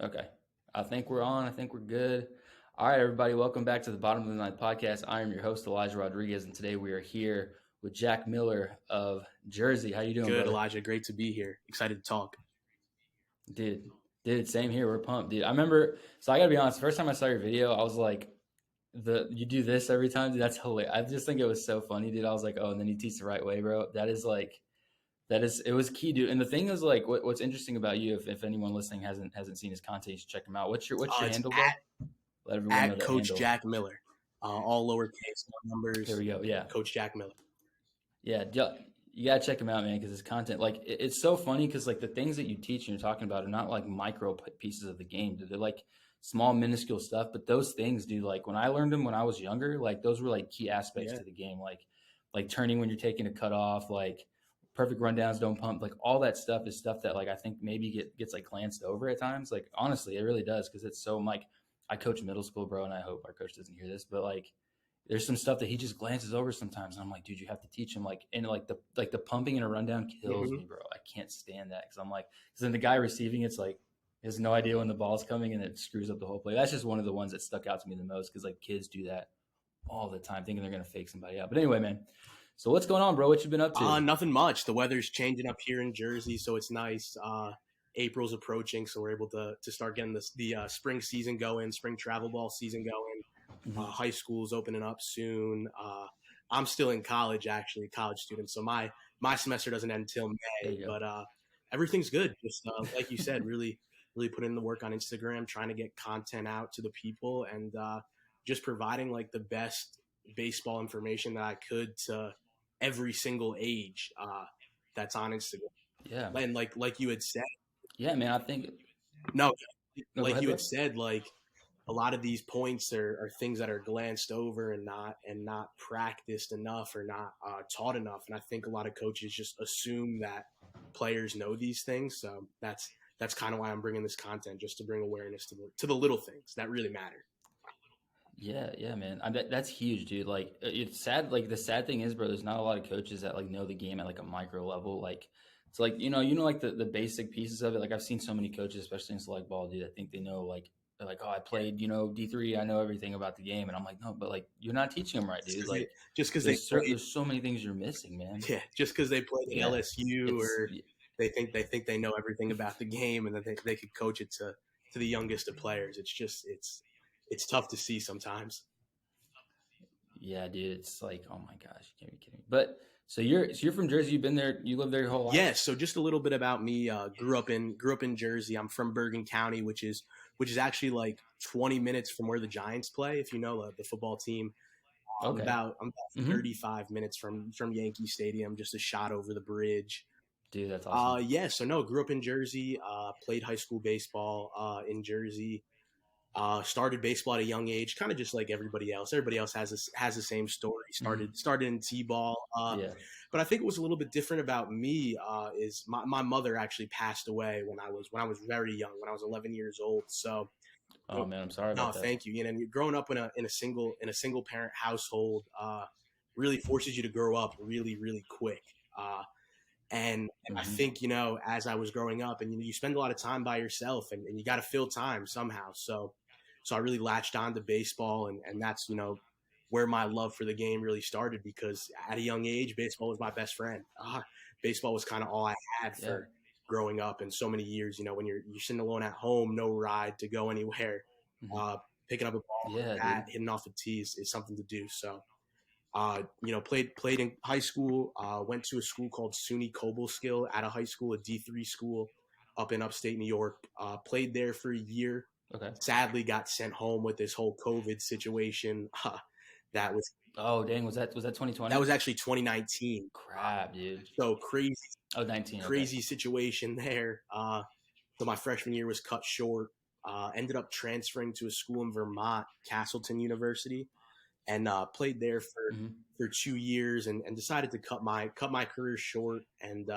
Okay. I think we're on. I think we're good. All right, everybody. Welcome back to the Bottom of the Ninth podcast. I am your host, Elijah Rodriguez, and today we are here with Jack Miller of Jersey. How you doing, Good, brother? Elijah. Great to be here. Excited to talk. Dude, same here. We're pumped, dude. I remember. So I gotta be honest. The first time I saw your video, I was like, you do this every time, dude. That's hilarious. I just think it was so funny, dude. I was like, oh, and then you teach the right way, bro. It was key, dude. And the thing is, like, what's interesting about you, if anyone listening hasn't seen his content, you should check him out. What's your It's handle, bro? Let everyone know at the Coach handle. Jack Miller. All lowercase, no numbers. There we go. Yeah, Coach Jack Miller. yeah. You gotta check him out, man, because his content, like, it's so funny because like the things that you teach and you're talking about are not like micro pieces of the game, dude. They're like small, minuscule stuff. But those things, dude, like when I learned them when I was younger, like those were like key aspects Yeah. to the game, like turning when you're taking a cut off, like perfect rundowns, don't pump, like all that stuff is stuff that like I think maybe gets like glanced over at times. Like honestly, it really does because it's so like I coach middle school, bro, and I hope our coach doesn't hear this, but like there's some stuff that he just glances over sometimes. And I'm like, dude, you have to teach him. Like, and like the pumping in a rundown kills me, bro. I can't stand that because then the guy receiving it's like he has no idea when the ball's coming and it screws up the whole play. That's just one of the ones that stuck out to me the most because like kids do that all the time, thinking they're gonna fake somebody out. But anyway, man. So what's going on, bro? What you been up to? Nothing much. The weather's changing up here in Jersey, so it's nice. April's approaching, so we're able to start getting the spring season going, spring travel ball season going. High school's opening up soon. I'm still in college, actually, college student. So my semester doesn't end until May, but everything's good. Just like you said, really putting in the work on Instagram, trying to get content out to the people, and just providing like the best baseball information that I could to every single age that's on Instagram. Yeah. And like you had said, Yeah, man. I think no, no, like ahead, you bro. had said, like a lot of these points are things that are glanced over and not practiced enough or not taught enough. And I think a lot of coaches just assume that players know these things. So that's kind of why I'm bringing this content, just to bring awareness to the little things that really matter. Yeah, man. That's huge, dude. Like, it's sad. Like, the sad thing is, bro, there's not a lot of coaches that like know the game at like a micro level. Like, it's like like the basic pieces of it. Like, I've seen so many coaches, especially in select ball, dude. I think they know like they're like, oh, I played, D3. I know everything about the game, and I'm like, no, but like you're not teaching them right, dude. Like, Just because there's so many things you're missing, man. Yeah, just because they played at LSU It's or they think they know everything about the game and that they could coach it to the youngest of players. It's just it's tough to see sometimes. yeah, dude. It's like, oh my gosh, you can't be kidding me. But so you're from Jersey. You've been there. You lived there your whole life. Yeah. So just a little bit about me. Grew up in Jersey. I'm from Bergen County, which is actually like 20 minutes from where the Giants play. If you know the football team. Okay. I'm about 35 minutes from Yankee Stadium, just a shot over the bridge. Dude, that's awesome. Yeah. So no, grew up in Jersey. Played high school baseball in Jersey. Started baseball at a young age, kind of just like everybody else. Everybody else has the same story. Started in t-ball, but I think it was a little bit different about me. Is my mother actually passed away when I was very young, when I was 11 years old. So, oh man, I'm sorry about that. No, thank you. You know, growing up in a single parent household really forces you to grow up really quick. And I think, as I was growing up and you spend a lot of time by yourself and you got to fill time somehow. So I really latched on to baseball and that's, where my love for the game really started because at a young age, baseball was my best friend. Baseball was kind of all I had for growing up and so many years, when you're sitting alone at home, no ride to go anywhere, picking up a ball, hitting off the tees is something to do. So, played in high school, went to a school called SUNY Cobleskill at a high school, a D3 school up in upstate New York. Played there for a year. Okay. Sadly got sent home with this whole COVID situation. That was oh dang, was that 2020? That was actually 2019. Crap, dude. So crazy. Oh, 19. Crazy situation there. So my freshman year was cut short. Ended up transferring to a school in Vermont, Castleton University, and played there for 2 years and decided to cut my career short and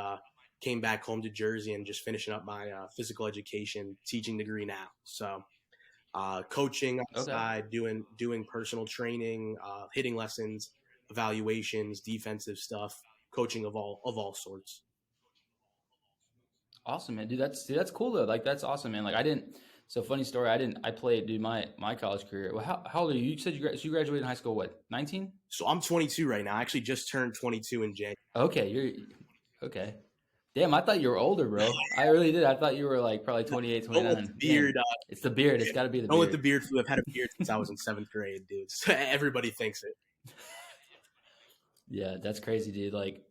came back home to Jersey and just finishing up my physical education teaching degree now. So coaching on the side, doing personal training, hitting lessons, evaluations, defensive stuff, coaching of all sorts. Awesome, man. Dude, that's cool though. Like that's awesome, man. Like So funny story. I played, dude, my college career. Well, how old are you? You said you graduated in high school, what, 19? So I'm 22 right now. I actually just turned 22 in January. Okay. Okay. Damn, I thought you were older, bro. I really did. I thought you were like probably No, 28, don't let the 29. Dang. beard. It's the beard. It's got to be the Don't let beard. the beard fool. I've had a beard since I was in 7th grade, dude. So everybody thinks it. Yeah, that's crazy, dude. Like,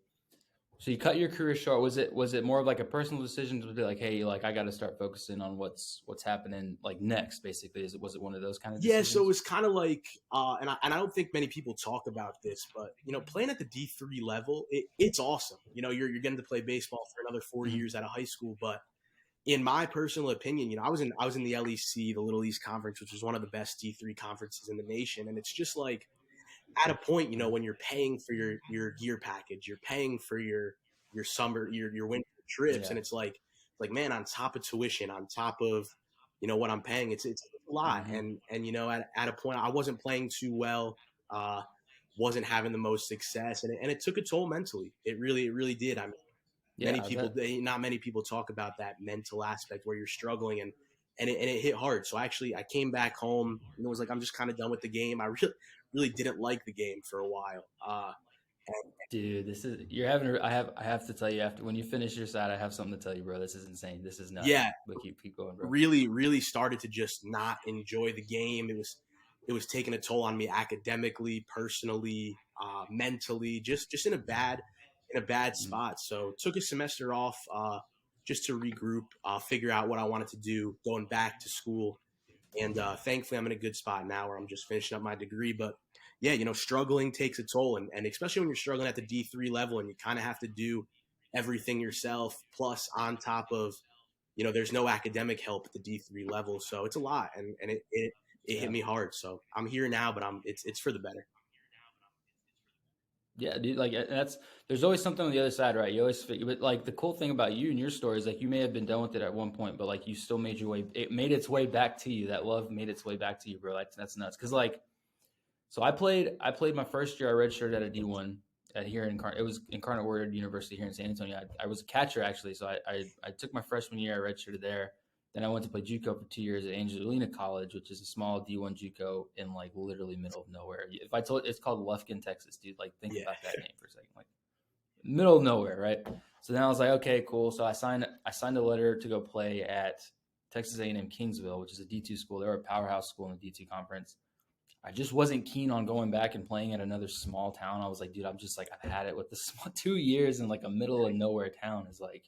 so you cut your career short. Was it more of like a personal decision to be like, hey, like I got to start focusing on what's happening like next, basically? Was it one of those kind of Yeah, so it decisions? was kind of like, and I don't think many people talk about this, but playing at the D3 level, it's awesome. You're getting to play baseball for another 4 years Mm-hmm. out of high school, but in my personal opinion, I was in the LEC, the Little East Conference, which is one of the best D3 conferences in the nation, and it's just like at a point, when you're paying for your gear package, you're paying for your summer, your winter trips, Yeah. and it's like man, on top of tuition, on top of what I'm paying, it's a lot, Mm-hmm. and at a point, I wasn't playing too well, uh, wasn't having the most success, and it took a toll mentally. It really did. I mean, Yeah, I bet. not many people talk about that mental aspect where you're struggling, and it hit hard. So actually, I came back home and it was like I'm just kind of done with the game. I really didn't like the game for a while. And Dude, this is you're having. I have to tell you after when you finish your side, I have something to tell you, bro. This is insane. This is nuts. yeah, But keep going, bro. really started to just not enjoy the game. It was taking a toll on me academically, personally, mentally, just in a bad Mm, spot. So took a semester off just to regroup, figure out what I wanted to do, going back to school. And thankfully, I'm in a good spot now where I'm just finishing up my degree. But yeah, struggling takes a toll. And especially when you're struggling at the D3 level and you kind of have to do everything yourself, plus on top of, there's no academic help at the D3 level. So it's a lot. And it hit yeah. me hard. So I'm here now, but it's for the better. Yeah, dude. Like that's there's always something on the other side, right? You always, but like the cool thing about you and your story is like you may have been done with it at one point, but like you still made your way. It made its way back to you. That love made its way back to you, bro. Like that's nuts. Because like, so I played my first year. I redshirted at a D1 at here in it was Incarnate Word University here in San Antonio. I was a catcher actually, so I took my freshman year. I redshirted there. Then I went to play JUCO for 2 years at Angelina College, which is a small D1 JUCO in like literally middle of nowhere. If I told it's called Lufkin, Texas, dude. Like think Yeah. about that name for a second. Like middle of nowhere, right? So then I was like, okay, cool. So I signed a letter to go play at Texas A&M Kingsville, which is a D2 school. They're a powerhouse school in the D2 conference. I just wasn't keen on going back and playing at another small town. I was like, dude, I'm just like I've had it with the small 2 years in like a middle of nowhere town is like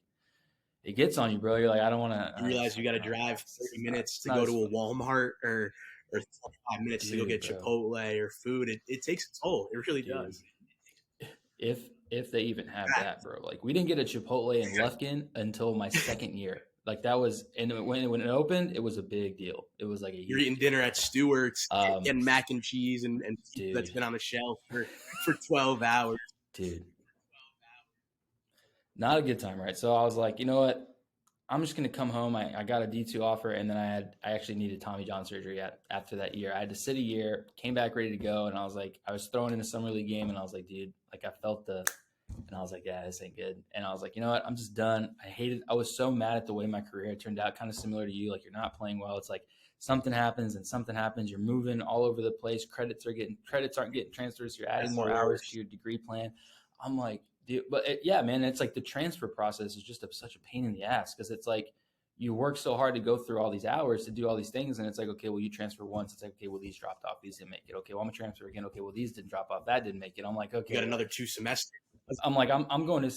it gets on you, bro. You're like, I don't want to. You I just realize you like, got to oh my god, drive this 30 is not. minutes It's to not go as to fun, a Walmart or 25 minutes to go dude, get bro. Chipotle or food. It takes a toll. It really Dude, does. if they even have that, bro. Like we didn't get a Chipotle in Lufkin until my second year. Like that was, and when it opened, it was a big deal. It was like a You're huge eating deal. dinner at Stewart's, Um, getting mac and cheese and pizza that's dude, been on the shelf for 12 hours. dude, not a good time, right? So I was like, you know what? I'm just gonna come home. I got a D2 offer, and then I actually needed Tommy John surgery after that year. I had to sit a year, came back ready to go, and I was like, I was thrown in a summer league game, and I was like, dude, like I felt and I was like, yeah, this ain't good. And I was like, you know what? I'm just done. I was so mad at the way my career turned out, kind of similar to you. Like you're not playing well. It's like something happens and something happens. You're moving all over the place. Credits aren't getting transfers. So you're adding That's the more hours to worst. your degree plan. I'm like, dude, but yeah, man, it's like the transfer process is just such a pain in the ass because it's like you work so hard to go through all these hours to do all these things, and it's like, okay, well, you transfer once. It's like, okay, well, these dropped off. These didn't make it. Okay, well, I'm gonna transfer again. Okay, well, these didn't drop off. That didn't make it. I'm like, You got okay, another like 2 semesters. I'm like, I'm going to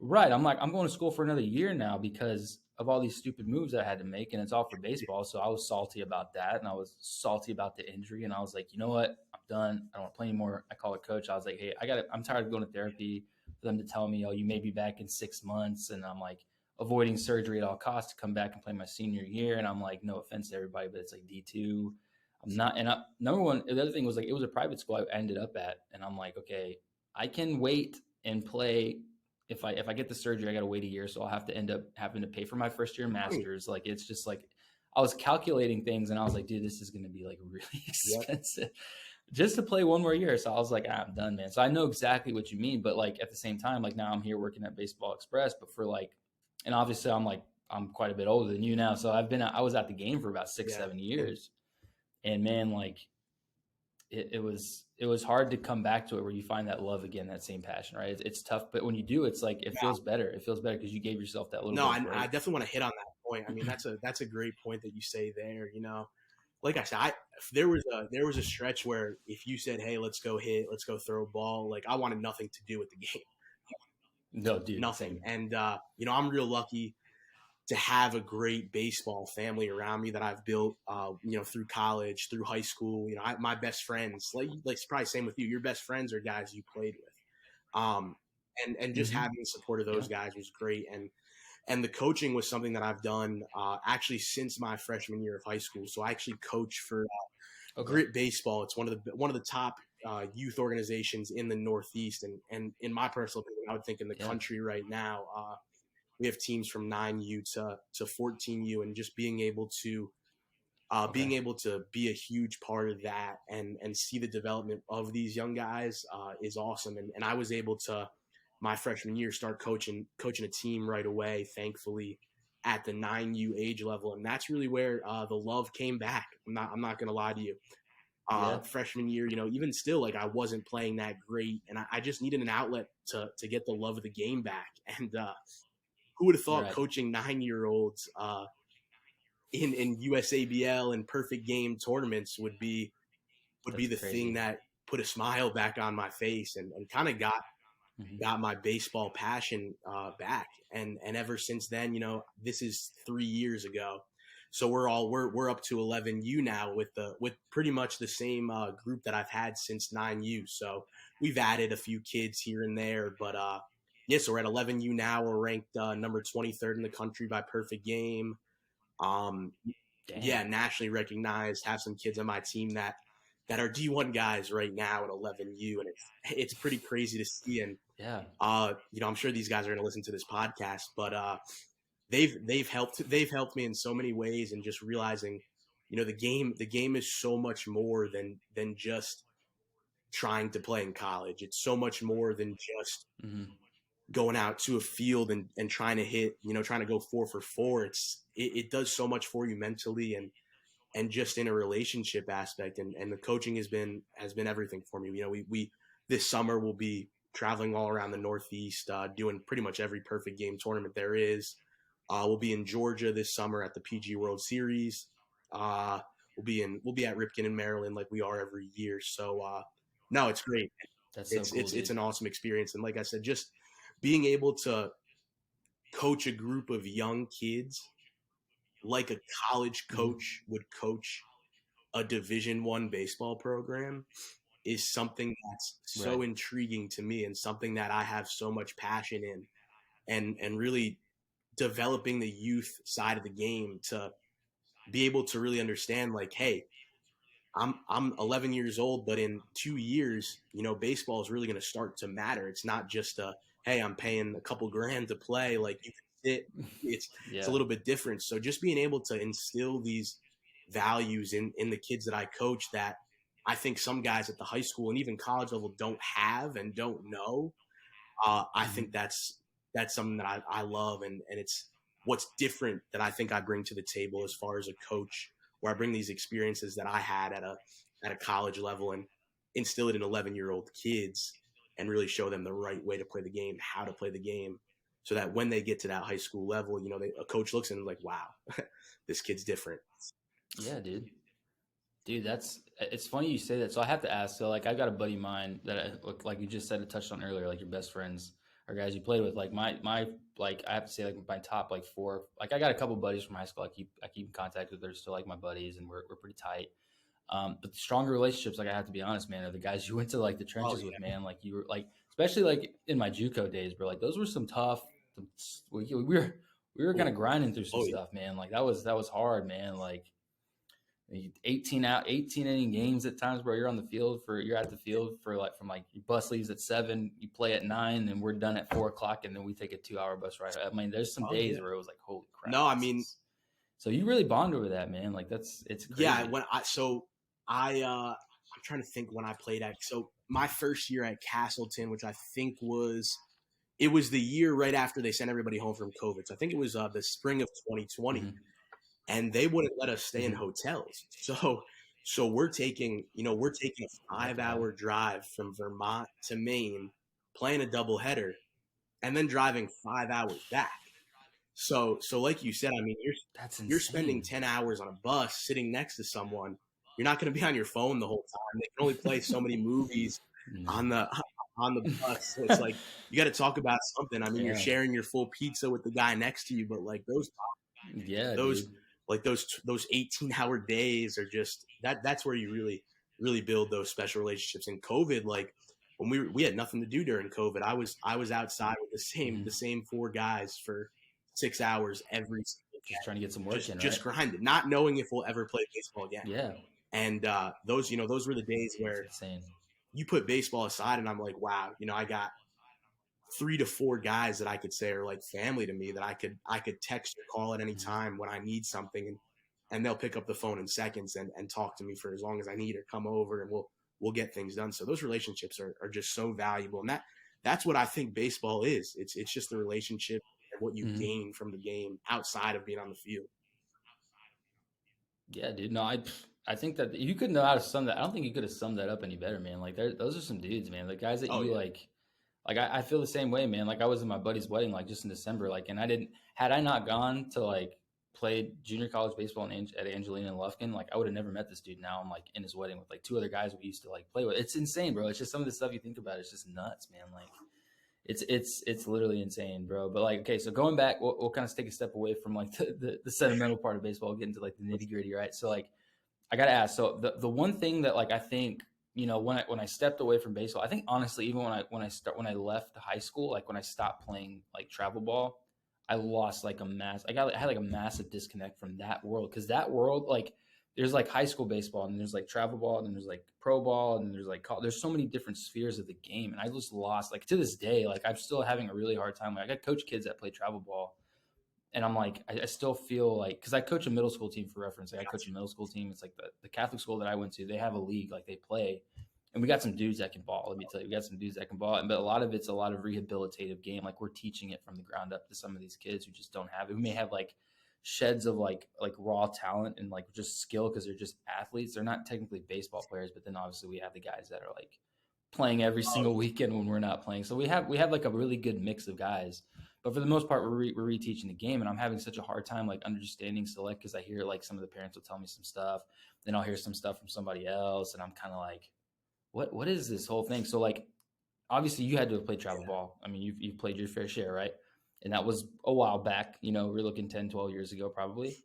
right. I'm like, I'm going to school for another year now because of all these stupid moves I had to make, and it's all for baseball. So I was salty about that, and I was salty about the injury, and I was like, you know what? I'm done. I don't want to play anymore. I called a coach. I was like, hey, I'm tired of going to therapy for them to tell me, oh, you may be back in 6 months, and I'm like avoiding surgery at all costs to come back and play my senior year, and I'm like, no offense to everybody, but it's like D2. I'm not, and number one, the other thing was like it was a private school I ended up at, and I'm like, okay, I can wait and play if I get the surgery, I got to wait a year, so I'll have to end up having to pay for my first year masters. Like it's just like I was calculating things, and I was like, dude, this is going to be like really Yep. expensive just to play one more year. So I was like, I'm done, man. So I know exactly what you mean, but like at the same time, like now I'm here working at Baseball Express, but for like, and obviously I'm quite a bit older than you now, so I was at the game for about six, Yeah. 7 years, and man, like it was hard to come back to it where you find that love again, that same passion, right? It's tough, but when you do, it's like it feels better. It feels better because you gave yourself that little No, bit of I break. definitely want to hit on that point. I mean, that's a great point that you say there. Like I said, if there was a stretch where if you said, "Hey, let's go hit, let's go throw a ball," like I wanted nothing to do with the game, No, dude, nothing. same. And I'm real lucky to have a great baseball family around me that I've built, through college, through high school. My best friends, like probably same with you. Your best friends are guys you played with, and just Mm-hmm. having the support of Yeah. those guys was great. And the coaching was something that I've done actually since my freshman year of high school. So I actually coach for Okay. Grit Baseball. It's one of the top youth organizations in the Northeast, and in my personal opinion, I would think in the Yeah. country right now. We have teams from 9U to 14U, and just Okay. being able to be a huge part of that and see the development of these young guys is awesome. And I was able to, my freshman year, start coaching a team right away, thankfully, at the 9U age level. And that's really where the love came back. I'm not going to lie to you. Yeah. Freshman year, even still, like I wasn't playing that great, and I just needed an outlet to get the love of the game back. And who would have thought Right. coaching 9-year olds in USABL and perfect game tournaments would be That's the thing crazy. that put a smile back on my face and kind of Mm-hmm. got my baseball passion back. And ever since then, this is 3 years ago. So we're up to 11U now with pretty much the same group that I've had since 9U. So we've added a few kids here and there, but yeah, so we're at 11U now. We're ranked number 23rd in the country by perfect game. Um, yeah, Dang. nationally recognized. Have some kids on my team that are D1 guys right now at 11U, and it's pretty crazy to see. And Yeah. I'm sure these guys are going to listen to this podcast, but they've helped me in so many ways, and just realizing, the game is so much more than just trying to play in college. It's so much more than just Mm-hmm. going out to a field and trying to hit, trying to go 4 for 4. It does so much for you mentally and just in a relationship aspect. And the coaching has been everything for me. We this summer will be traveling all around the Northeast, doing pretty much every perfect game tournament there is. We'll be in Georgia this summer at the PG World Series. Uh, we'll be at Ripken in Maryland like we are every year. So no, it's great. That's so It's cool, it's it's dude. an awesome experience. And like I said, just being able to coach a group of young kids like a college Mm-hmm. coach would coach a Division 1 baseball program is something that's so Right. intriguing to me, and something that I have so much passion in, and really developing the youth side of the game to be able to really understand, like, hey, I'm 11 years old, but in 2 years, baseball is really going to start to matter. It's not just hey, I'm paying a couple grand to play. Like, you can sit. It's a Yeah. little bit different. So just being able to instill these values in the kids that I coach, that I think some guys at the high school and even college level don't have and don't know. I Mm-hmm. think that's something that I love, and it's what's different that I think I bring to the table as far as a coach, where I bring these experiences that I had at a college level and instill it in 11-year-old kids, and really show them the right way to play the game, how to play the game, so that when they get to that high school level, a coach looks and like, wow, this kid's different. Yeah, dude. Dude, that's it's funny you say that. So I have to ask. So like, I've got a buddy of mine that like you just said, it touched on earlier. Like your best friends or guys you played with. Like my like I have to say like my top like four. Like I got a couple buddies from high school. I keep in contact with. They're still like my buddies, and we're pretty tight. But the stronger relationships, like I have to be honest, man, are the guys you went to like the Oh trenches with, yeah, man. Like you were like, especially like in my JUCO days, bro. Like those were some tough. We were kind oh, of grinding through some oh yeah, stuff, man. Like that was hard, man. Like 18 inning games at times, bro. You're at the field for like from like your bus leaves at 7, you play at 9, and we're done at 4 o'clock, and then we take a 2 hour bus ride. I mean, there's some oh days yeah. where it was like, holy crap, No, I this mean, is so you really bond over that, man. Like it's yeah. crazy. I'm trying to think when I played at, so my first year at Castleton, which I think was it was the year right after they sent everybody home from COVID. So I think it was the spring of 2020, Mm-hmm. and they wouldn't let us stay in Mm-hmm. hotels. So we're taking a Heck yeah. 5-hour drive from Vermont to Maine, playing a doubleheader, and then driving 5 hours back. So like you said, I mean, That's you're spending insane. 10 hours on a bus sitting next to someone. You're not going to be on your phone the whole time. They can only play so many movies No. on the on the bus. So it's like you got to talk about something. I mean, you're Yeah. sharing your full pizza with the guy next to you, but like Yeah, those dude. those 18-hour days are just that's where you really build those special relationships. In COVID, like when we had nothing to do during COVID, I was outside with Mm-hmm. the same four guys for 6 hours every single Just trying to get some day, work in, just right? grinded, not knowing if we'll ever play baseball again. Yeah. And those were the days That's where insane. you put baseball aside, and I'm like, wow, I got 3 to 4 guys that I could say are like family to me, that I could text or call at any Mm-hmm. time when I need something, and they'll pick up the phone in seconds and talk to me for as long as I need, or come over and we'll get things done. So those relationships are just so valuable, and that's what I think baseball is. It's just the relationship and what you Mm-hmm. gain from the game outside of being on the field. Yeah, dude. No, I think that you could know how to sum that. I don't think you could have summed that up any better, man. Like, those are some dudes, man. The guys that Oh you yeah. like I feel the same way, man. Like, I was in my buddy's wedding, like just in December, like, and I didn't had I not gone to like play junior college baseball at Angelina and Lufkin, like I would have never met this dude. Now I'm like in his wedding with like two other guys we used to like play with. It's insane, bro. It's just some of the stuff you think about. It's just nuts, man. Like, it's literally insane, bro. But like, okay, so going back, we'll kind of take a step away from like the sentimental part of baseball, get into like the nitty gritty, right? So like, I gotta ask. So the one thing that like I think, when I stepped away from baseball, I think honestly, even when I left high school, like when I stopped playing like travel ball, I lost like I had like a massive disconnect from that world, because that world, like, there's like high school baseball, and there's like travel ball, and then there's like pro ball, and there's like there's so many different spheres of the game, and I just lost, like, to this day, like I'm still having a really hard time. Like, I coach kids that play travel ball, and I'm like, I still feel like, because I coach a middle school team, for reference. Like, I coach a middle school team. It's like the Catholic school that I went to. They have a league, like they play, and we got some dudes that can ball. Let me tell you, we got some dudes that can ball. But a lot of it's a lot of rehabilitative game. Like, we're teaching it from the ground up to some of these kids who just don't have it. We may have like sheds of like raw talent and like just skill, because they're just athletes. They're not technically baseball players, but then obviously we have the guys that are like playing every Oh single weekend when we're not playing. So we have like a really good mix of guys. But for the most part, we're reteaching the game, and I'm having such a hard time like understanding select, because I hear like some of the parents will tell me some stuff, then I'll hear some stuff from somebody else, and I'm kind of like, what is this whole thing? So like, obviously you had to play travel ball. I mean, you've played your fair share, right? And that was a while back. We're looking 10, 12 years ago probably.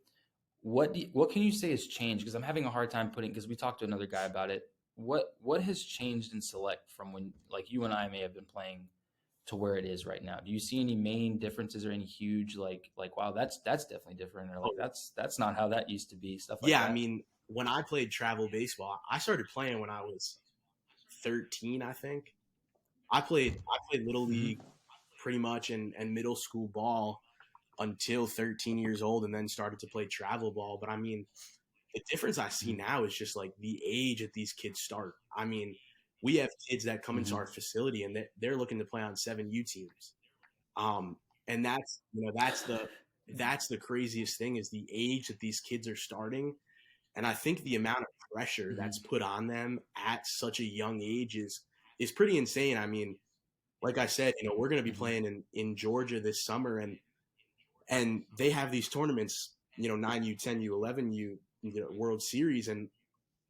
What can you say has changed? Because I'm having a hard time putting, because we talked to another guy about it. What has changed in select from when like you and I may have been playing to where it is right now? Do you see any main differences, or any huge like wow, that's definitely different, or like yeah. that's not how that used to be, stuff like Yeah, I that? mean, when I played travel baseball, I started playing when I was 13, I think. I played little league Mm-hmm. pretty much, and middle school ball until 13 years old, and then started to play travel ball. But I mean, the difference I see now is just like the age that these kids start. I mean, we have kids that come into Mm-hmm. our facility, and they're looking to play on 7U teams. Um, and that's the craziest thing, is the age that these kids are starting. And I think the amount of pressure that's Mm-hmm. put on them at such a young age is pretty insane. I mean, like I said, we're going to be Mm-hmm. playing in Georgia this summer, and they have these tournaments, 9U, 10U, 11U, World Series, and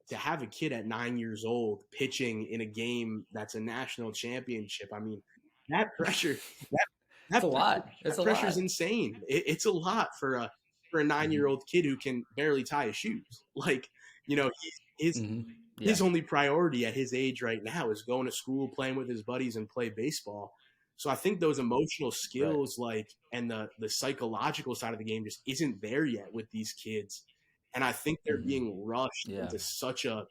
to have a kid at 9 years old pitching in a game that's a national championship, I mean, that pressure, that It's that a pressure, lot. It's that a pressure is lot. insane. It's a lot for a 9 year Mm-hmm. old kid who can barely tie his shoes. Like, his Mm-hmm. Yeah. his only priority at his age right now is going to school, playing with his buddies, and play baseball. So I think those emotional Right. skills, like, and the psychological side of the game, just isn't there yet with these kids. And I think they're Mm-hmm. being rushed Yeah. into such a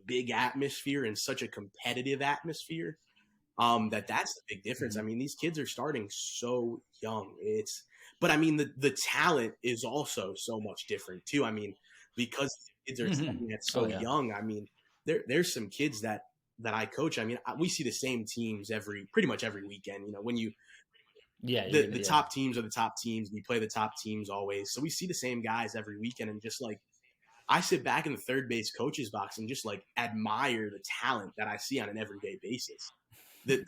big atmosphere and such a competitive atmosphere, that's the big difference. I Mm-hmm. mean, these kids are starting so young. But I mean, the talent is also so much different too. I mean, because kids are Mm-hmm. starting at Oh so yeah. young. I mean, there's some kids that I coach. I mean, we see the same teams pretty much every weekend. When Yeah, you're the gonna. the Yeah, top teams are the top teams. We play the top teams always, so we see the same guys every weekend, and just like I sit back in the third base coach's box and just like admire the talent that I see on an everyday basis. The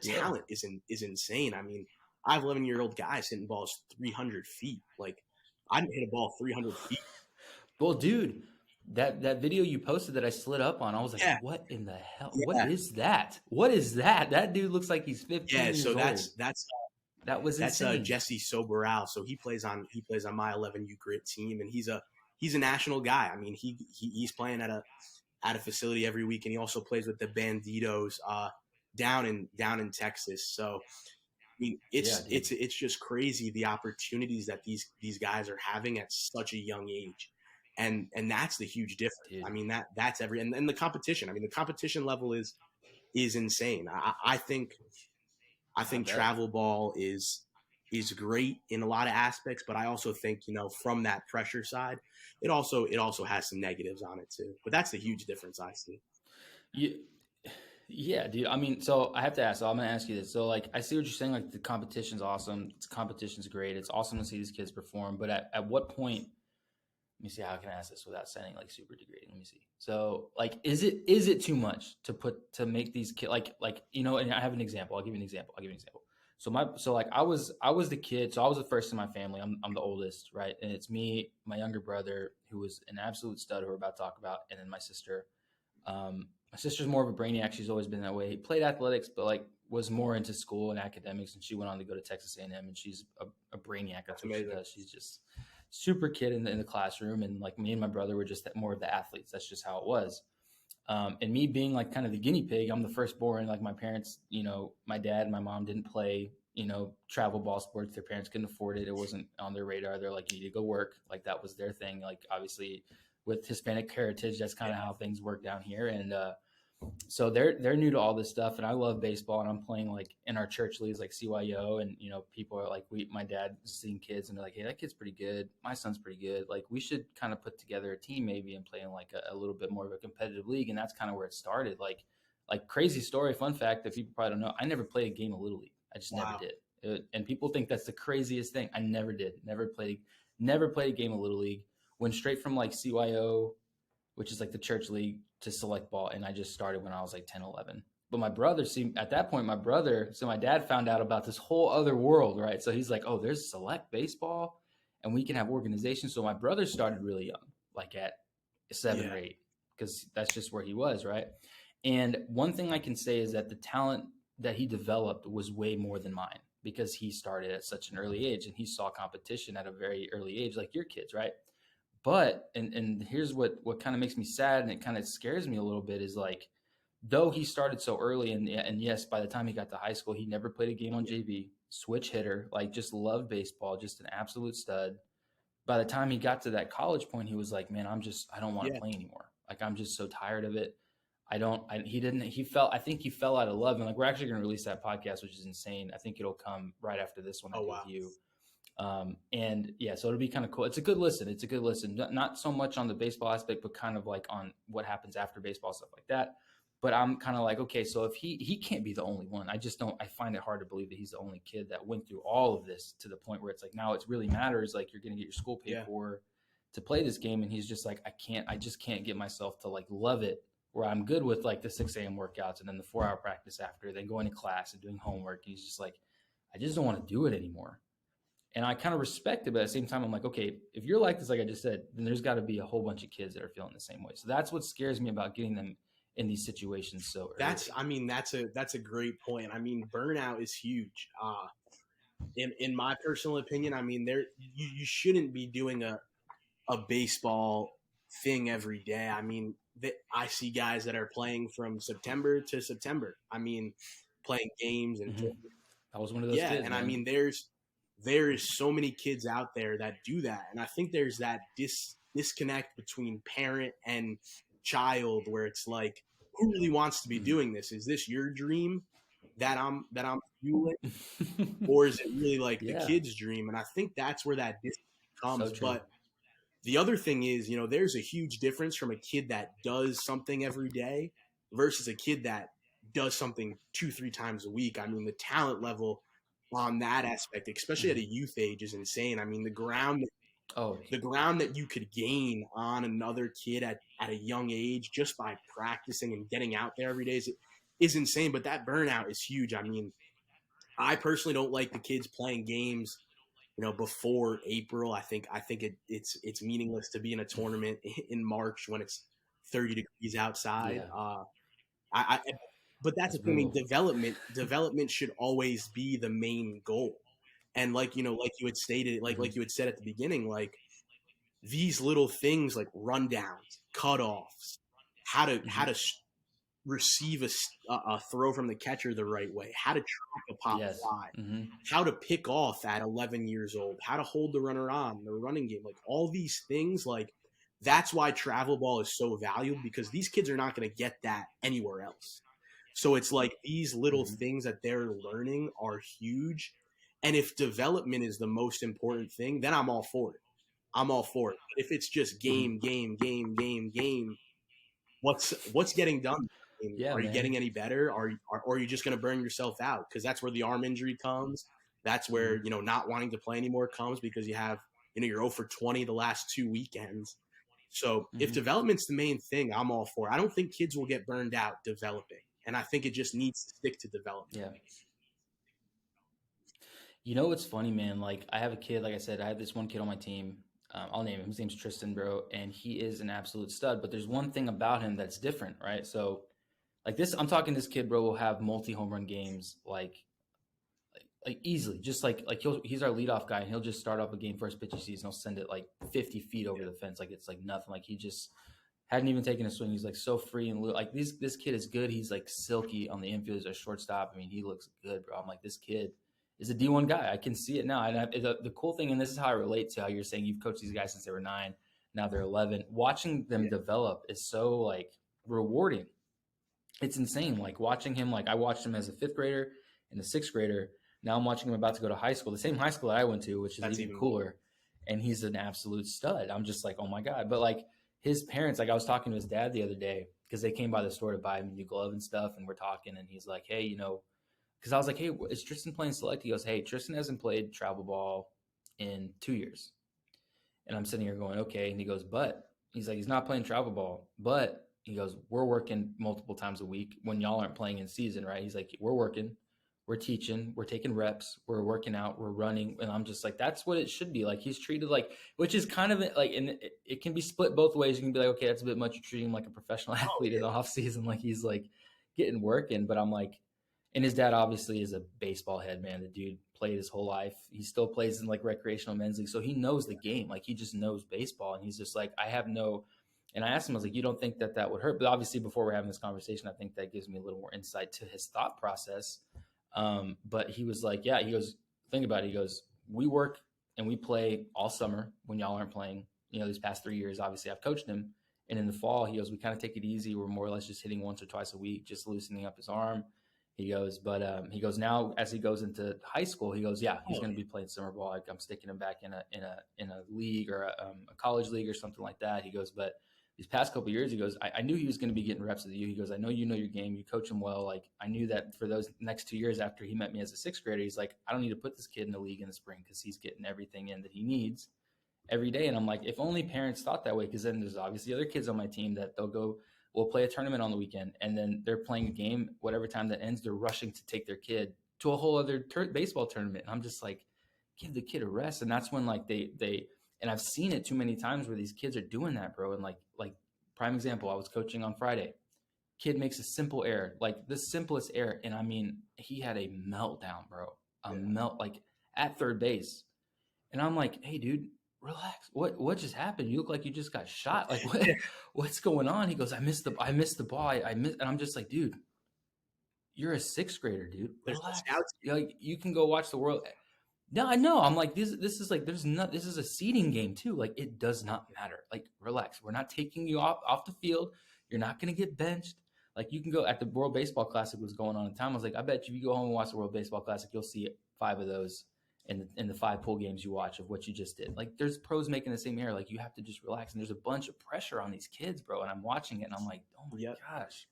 yeah. talent is insane. I mean, I have 11-year-old guys hitting balls 300 feet. Like I didn't hit a ball 300 feet. Well, dude, that video you posted that I slid up on, I was like, Yeah, what in the hell? What yeah, is that? What is that? That dude looks like he's yeah. 15 So years old. That was that's insane. Jesse Soberal. So he plays on my 11U grit team, and he's a national guy. I mean, he's playing at a facility every week, and he also plays with the Banditos down in Texas. So I mean, Yeah, dude. it's just crazy the opportunities that these guys are having at such a young age, and that's the huge difference. I Dude, mean that's and the competition. I mean the competition level is insane. I think I bet. travel ball is great in a lot of aspects, but I also think from that pressure side, it also has some negatives on it too. But that's the huge difference I see. You, yeah, dude. I mean, so I have to ask. So I'm gonna ask you this. So, like, I see what you're saying. Like, the competition's awesome. The competition's great. It's awesome to see these kids perform. But at what point? Let me see. How can I ask this without sounding like super degrading? Let me see. So, like, is it too much to make these kids like And I have an example. I'll give you an example. So like I was the kid. So I was the first in my family. I'm the oldest, right? And it's me, my younger brother, who was an absolute stud, who we're about to talk about, and then my sister. My sister's more of a brainiac. She's always been that way. Played athletics, but like was more into school and academics. And she went on to go to Texas A&M, and she's a brainiac. That's That's what she amazing. does. She's just super kid in the classroom. And like me and my brother were just more of the athletes. That's just how it was. And me being like kind of the guinea pig, I'm the firstborn. Like my parents, my dad and my mom didn't play, travel ball sports. Their parents couldn't afford it. It wasn't on their radar. They're like, you need to go work. Like that was their thing. Like obviously with Hispanic heritage, that's kind of how things work down here. And so they're new to all this stuff, and I love baseball, and I'm playing like in our church leagues like CYO, and people are like, my dad seeing kids and they're like, hey, that kid's pretty good, my son's pretty good, like we should kind of put together a team maybe and play in like a little bit more of a competitive league. And that's kind of where it started. Like crazy story, fun fact that people probably don't know, I never played a game of little league. I just never Wow. did. And people think that's the craziest thing. I never did. Never played a game of little league. Went straight from like CYO, which is like the church league, to select ball. And I just started when I was like 10, 11. But my brother, at that point, so my dad found out about this whole other world, right? So he's like, oh, there's select baseball and we can have organizations. So my brother started really young, like at 7 or Yeah. 8, because that's just where he was, right? And one thing I can say is that the talent that he developed was way more than mine, because he started at such an early age and he saw competition at a very early age, like your kids, right? But and here's what kind of makes me sad, and it kind of scares me a little bit, is like, though he started so early, and yes, by the time he got to high school, he never played a game on JV, switch hitter, like just loved baseball, just an absolute stud. By the time he got to that college point, he was like, man, I don't want to Yeah. play anymore. Like I'm just so tired of it. I don't I, he didn't I think he fell out of love. And like we're actually going to release that podcast, which is insane. I think it'll come right after this one I Oh do wow. with you. And yeah, so it'll be kind of cool. It's a good listen. It's a good listen. Not so much on the baseball aspect, but kind of like on what happens after baseball, stuff like that. But I'm kind of like, okay, so if he can't be the only one. I find it hard to believe that he's the only kid that went through all of this to the point where it's like now it really matters. Like you're going to get your school paid Yeah. for to play this game. And he's just like, I just can't get myself to like love it, where I'm good with like the 6 a.m. workouts and then the 4 hour practice after, then going to class and doing homework. And he's just like, I just don't want to do it anymore. And I kind of respect it, but at the same time, I'm like, okay, if you're like this, like I just said, then there's got to be a whole bunch of kids that are feeling the same way. So that's what scares me about getting them in these situations so That's early. I mean that's a great point. I mean burnout is huge. In my personal opinion, I mean you shouldn't be doing a baseball thing every day. I mean I see guys that are playing from September to September. I mean playing games and Mm-hmm. I was one of those yeah, kids, and I man. mean there is so many kids out there that do that, and I think there's that disconnect between parent and child where it's like, who really wants to be doing this? Is this your dream that I'm fueling, or is it really like the Yeah, kid's dream? And I think that's where that disconnect so comes. true. But the other thing is, there's a huge difference from a kid that does something every day versus a kid that does something 2-3 times a week. I mean, the talent level on that aspect, especially at a youth age, is insane. I mean, Oh, the ground that you could gain on another kid at a young age just by practicing and getting out there every day is insane. But that burnout is huge. I mean, I personally don't like the kids playing games, before April. I think it's meaningless to be in a tournament in March when it's 30 degrees outside. yeah, I but that's that's the thing. I mean, brutal. development should always be the main goal. And like you had stated, Hmm. like you had said at the beginning, like these little things like rundowns, cutoffs, how Hmm. to receive a throw from the catcher the right way, how to track a pop Yes. fly, Hmm. how to pick off at 11 years old, how to hold the runner on the running game, like all these things, like that's why travel ball is so valuable because these kids are not going to get that anywhere else. So it's like these little Hmm. things that they're learning are huge. And if development is the most important thing, then I'm all for it. I'm all for it. But if it's just Hmm. game, what's getting done? I mean, Yeah, are you man. getting any better? Or are you just going to burn yourself out? Because that's where the arm injury comes. That's Hmm. where not wanting to play anymore comes because you have you're 0 for 20 the last 2 weekends. So if Hmm. development's the main thing, I'm all for it. I don't think kids will get burned out developing, and I think it just needs to stick to development. Yeah. You know what's funny, man? Like I have a kid. Like I said, I have this one kid on my team. I'll name him. His name's Tristan, bro, and he is an absolute stud. But there's one thing about him that's different, right? So, like this, I'm talking. This kid, bro, will have multi home run games, like easily. Just like he's our leadoff guy, and he'll just start off a game first pitch he sees, and he'll send it like 50 feet over the fence, like it's like nothing. Like he just hadn't even taken a swing. He's like so free and like this kid is good. He's like silky on the infield as a shortstop. I mean, he looks good, bro. I'm like, this kid is a D1 guy. I can see it now. And the cool thing, and this is how I relate to how you're saying you've coached these guys since they were 9, now they're 11. Watching them Yeah, develop is so like rewarding. It's insane. Like watching him, like I watched him as a fifth grader and a sixth grader. Now I'm watching him about to go to high school, the same high school that I went to, which is that's even even more. cooler. And he's an absolute stud. I'm just like, oh my God. But like his parents, like I was talking to his dad the other day because they came by the store to buy him a new glove and stuff. And we're talking, and he's like, hey, because I was like, hey, is Tristan playing select? He goes, hey, Tristan hasn't played travel ball in 2 years. And I'm sitting here going, okay. And he goes, but he's like, he's not playing travel ball, but he goes, we're working multiple times a week when y'all aren't playing in season, right? He's like, we're working, we're teaching, we're taking reps, we're working out, we're running. And I'm just like, that's what it should be. Like he's treated like, which is kind of like, and it can be split both ways. You can be like, okay, that's a bit much. You're treating him like a professional Oh athlete in yeah, the off season. Like he's like getting work in, but I'm like, and his dad obviously is a baseball head, man. The dude played his whole life. He still plays in like recreational men's league. So he knows the game. Like he just knows baseball. And he's just like, I have no, and I asked him, I was like, you don't think that would hurt? But obviously before we're having this conversation, I think that gives me a little more insight to his thought process. But he was like, yeah, he goes, think about it. He goes, we work and we play all summer when y'all aren't playing. These past 3 years, obviously I've coached him. And in the fall, he goes, we kind of take it easy. We're more or less just hitting once or twice a week, just loosening up his arm. He goes, but he goes now as he goes into high school. He goes, yeah, he's oh going to be playing summer ball. Like I'm sticking him back in a league or a college league or something like that. He goes, but these past couple of years, he goes, I knew he was going to be getting reps with you. He goes, I know you know your game. You coach him well. Like I knew that for those next 2 years after he met me as a sixth grader, he's like, I don't need to put this kid in the league in the spring because he's getting everything in that he needs every day. And I'm like, if only parents thought that way, because then there's obviously other kids on my team that we'll play a tournament on the weekend, and then they're playing a game, whatever time that ends, they're rushing to take their kid to a whole other baseball tournament. And I'm just like, give the kid a rest. And that's when like and I've seen it too many times where these kids are doing that, bro. And like prime example, I was coaching on Friday. Kid makes a simple error, like the simplest error. And I mean, he had a meltdown, bro. A yeah. melt like at third base. And I'm like, hey, dude, relax. What just happened? You look like you just got shot. Like what's going on? He goes, I missed the ball. I missed, and I'm just like, dude, you're a sixth grader, dude. There's no Relax. scouts. Like you can go watch the world. No, I know. I'm like, this is like there's not this is a seeding game too. Like it does not matter. Like, relax. We're not taking you off the field. You're not gonna get benched. Like you can go at the World Baseball Classic was going on in time. I was like, I bet you if you go home and watch the World Baseball Classic, you'll see 5 of those in the 5 pool games you watch of what you just did. Like there's pros making the same error. Like you have to just relax. And there's a bunch of pressure on these kids, bro. And I'm watching it and I'm like, oh my Yep. gosh.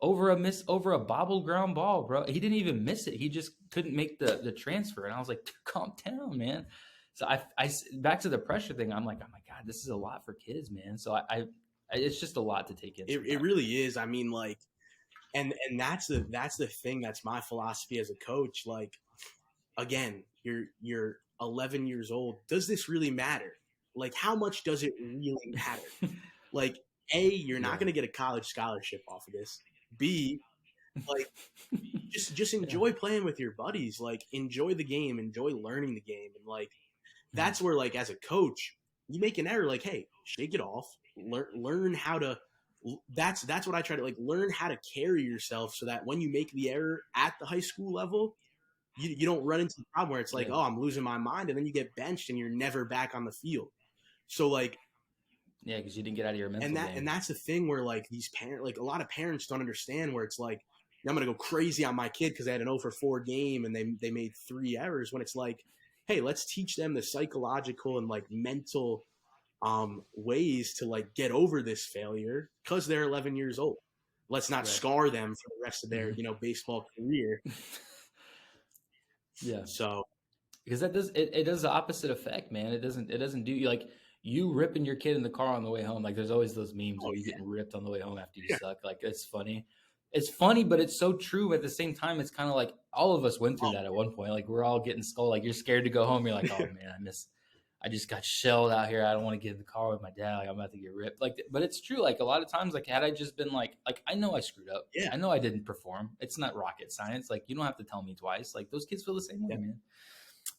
over a bobble ground ball, bro. He didn't even miss it. He just couldn't make the transfer. And I was like, calm down, man. So I back to the pressure thing. I'm like, oh my God, this is a lot for kids, man. So it's just a lot to take in It sometimes. really is. I mean, like, and that's the thing. That's my philosophy as a coach. Like, again, you're 11 years old. Does this really matter? Like, how much does it really matter? Like, A, you're not Yeah. going to get a college scholarship off of this. B, like, just Yeah. enjoy playing with your buddies. Like, enjoy the game, enjoy learning the game, and like Mhm. that's where, like, as a coach, you make an error, like, hey, shake it off, learn how to. That's what I try to, like, learn how to carry yourself so that when you make the error at the high school level, you don't run into the problem where it's like, Yeah. oh, I'm losing my mind, and then you get benched and you're never back on the field. So like, Yeah, because you didn't get out of your and mental that and game. that's the thing where, like, these parents, like, a lot of parents don't understand where it's like, I'm gonna go crazy on my kid because they had an 0 for 4 game and they made 3 errors, when it's like, hey, let's teach them the psychological and, like, mental ways to, like, get over this failure because they're 11 years old. Let's not Right. scar them for the rest of their, Hmm. baseball career. Yeah. So Because it does the opposite effect, man. It doesn't do you like you ripping your kid in the car on the way home. Like there's always those memes oh of you getting ripped on the way home after you yeah, suck. Like it's funny. It's funny, but it's so true. At the same time, it's kind of like all of us went through oh that at one point. Like we're all getting skull. Like you're scared to go home. You're like, oh man, I just got shelled out here. I don't want to get in the car with my dad. Like I'm about to get ripped. Like, but it's true. Like a lot of times, like had I just been like I know I screwed up. yeah, I know I didn't perform. It's not rocket science. Like you don't have to tell me twice. Like those kids feel the same way, yeah. man.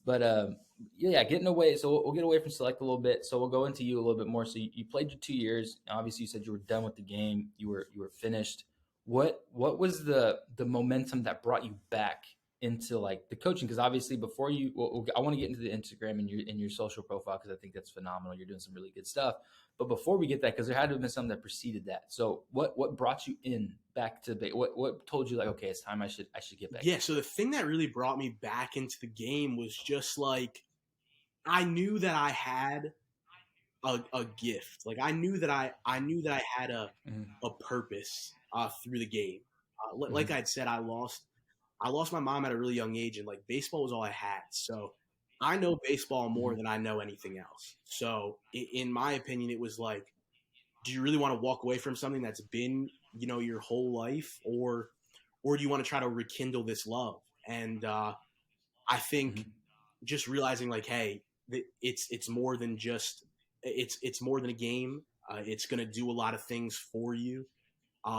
But yeah, getting away. So we'll get away from select a little bit. So we'll go into you a little bit more. So you played your 2 years. Obviously, you said you were done with the game. You were finished. What was the momentum that brought you back into like the coaching? Because obviously, before you, I want to get into the Instagram and your social profile because I think that's phenomenal. You're doing some really good stuff. But before we get that, because there had to have been something that preceded that. So what brought you in back to what told you like okay, it's time I should get back Yeah, into so the thing that really brought me back into the game was just like, I knew that I had a gift. Like, I knew that I had it. Hmm. a purpose through the game. Like Hmm. I'd said, I lost my mom at a really young age, and like baseball was all I had. So I know baseball more Hmm. than I know anything else. So in my opinion, it was like, do you really want to walk away from something that's been, your whole life, or do you want to try to rekindle this love? And I think Hmm. just realizing, like, hey, it's more than just, it's more than a game. It's gonna do a lot of things for you.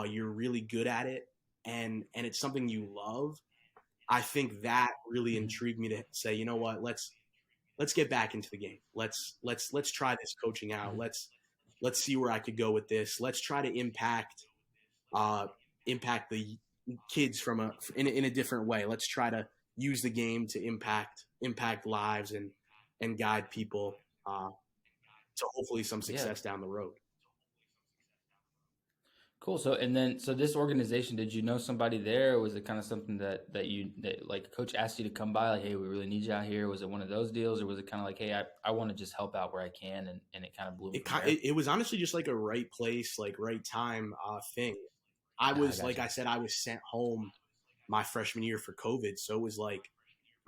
You're really good at it, and it's something you love. I think that really Hmm. intrigued me to say, you know what, let's get back into the game. Let's try this coaching out. Hmm. Let's see where I could go with this. Let's try to uh, impact the kids in a different way. Let's try to use the game to impact lives and guide people to hopefully some Yeah. success down the road. Cool. So and then so this organization, did you know somebody there? Or was it kind of something that like coach asked you to come by, like, hey, we really need you out here? Was it one of those deals, or was it kind of like, hey, I want to just help out where I can, and it kind of bloomed It, from there? it was honestly just like a right place, like right time thing. I Ah, I was, like gotcha. I said, I was sent home my freshman year for COVID, so it was like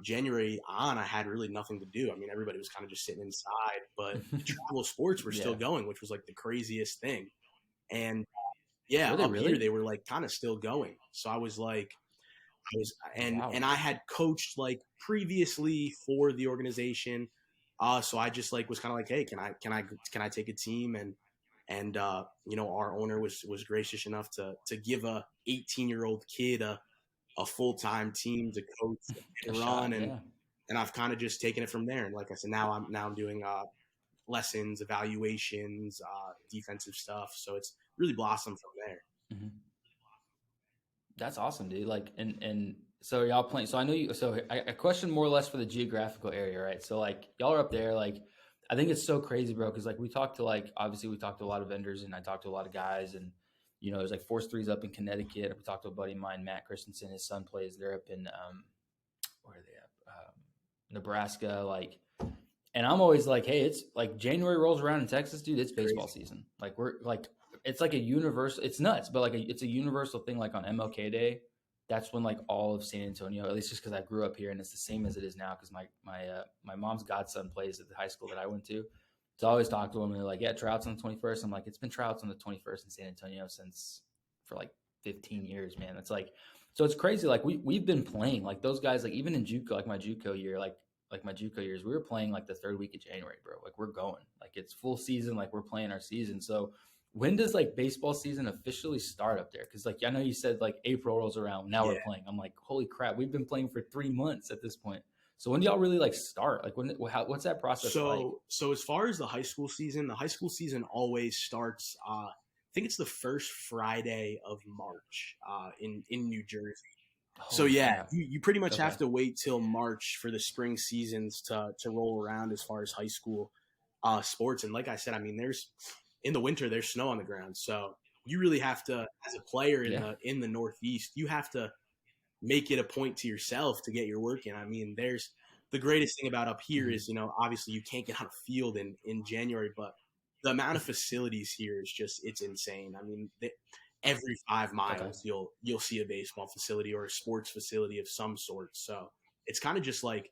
January on, I had really nothing to do. I mean, everybody was kind of just sitting inside, but the travel sports were still Yeah. going, which was like the craziest thing. And yeah, Were they up here really? they were like kind of still going. So I was like, I was, Oh and wow. I had coached like previously for the organization. So I just like was kind of like, hey, can I take a team? And our owner was gracious enough to give a 18-year-old kid a full-time team to coach A and run, shot. and Yeah. I've kind of just taken it from there. And like I said, now I'm doing lessons, evaluations, defensive stuff. So it's really blossomed from there. Hmm. That's awesome, dude. Like, and so y'all playing. So I know you. So I question more or less for the geographical area, right? So like y'all are up there. Like, I think it's so crazy, bro. Because like we talked to like obviously we talked to a lot of vendors, and I talked to a lot of guys, and there's like Force Threes up in Connecticut. We talked to a buddy of mine, Matt Christensen. His son plays. They're up in where are they at? Nebraska. Like, and I'm always like, hey, it's like January rolls around in Texas, dude. It's It's crazy. baseball season. Like we're like it's like a universal. It's nuts, but like it's a universal thing. Like on MLK Day, that's when like all of San Antonio, at least just because I grew up here, and it's the same as it is now. Because my mom's godson plays at the high school that I went to. So I always talk to them, and they're like, "Yeah, tryouts on the 21st." I'm like, "It's been tryouts on the 21st in San Antonio since for like 15 years, man." It's like, so it's crazy. Like we've been playing like those guys, like even in JUCO, like my JUCO year, like my JUCO years, we were playing like the third week of January, bro. Like we're going, like it's full season, like we're playing our season. So when does like baseball season officially start up there? Because like I know you said like April rolls around, now we're Yeah. playing. I'm like, holy crap, we've been playing for 3 months at this point. So when do y'all really like start? Like what's that process like? So as far as the high school season always starts. I think it's the first Friday of March in New Jersey. So Holy yeah, crap. you pretty much Okay. have to wait till March for the spring seasons to roll around as far as high school sports. And like I said, I mean, there's in the winter there's snow on the ground, so you really have to, as a player Yeah. in the Northeast, you have to make it a point to yourself to get your work in. I mean, there's the greatest thing about up here Mm-hmm. is, obviously you can't get on a field in January, but the amount of facilities here is just, it's insane. I mean, every five Okay. miles you'll see a baseball facility or a sports facility of some sort. So it's kind of just like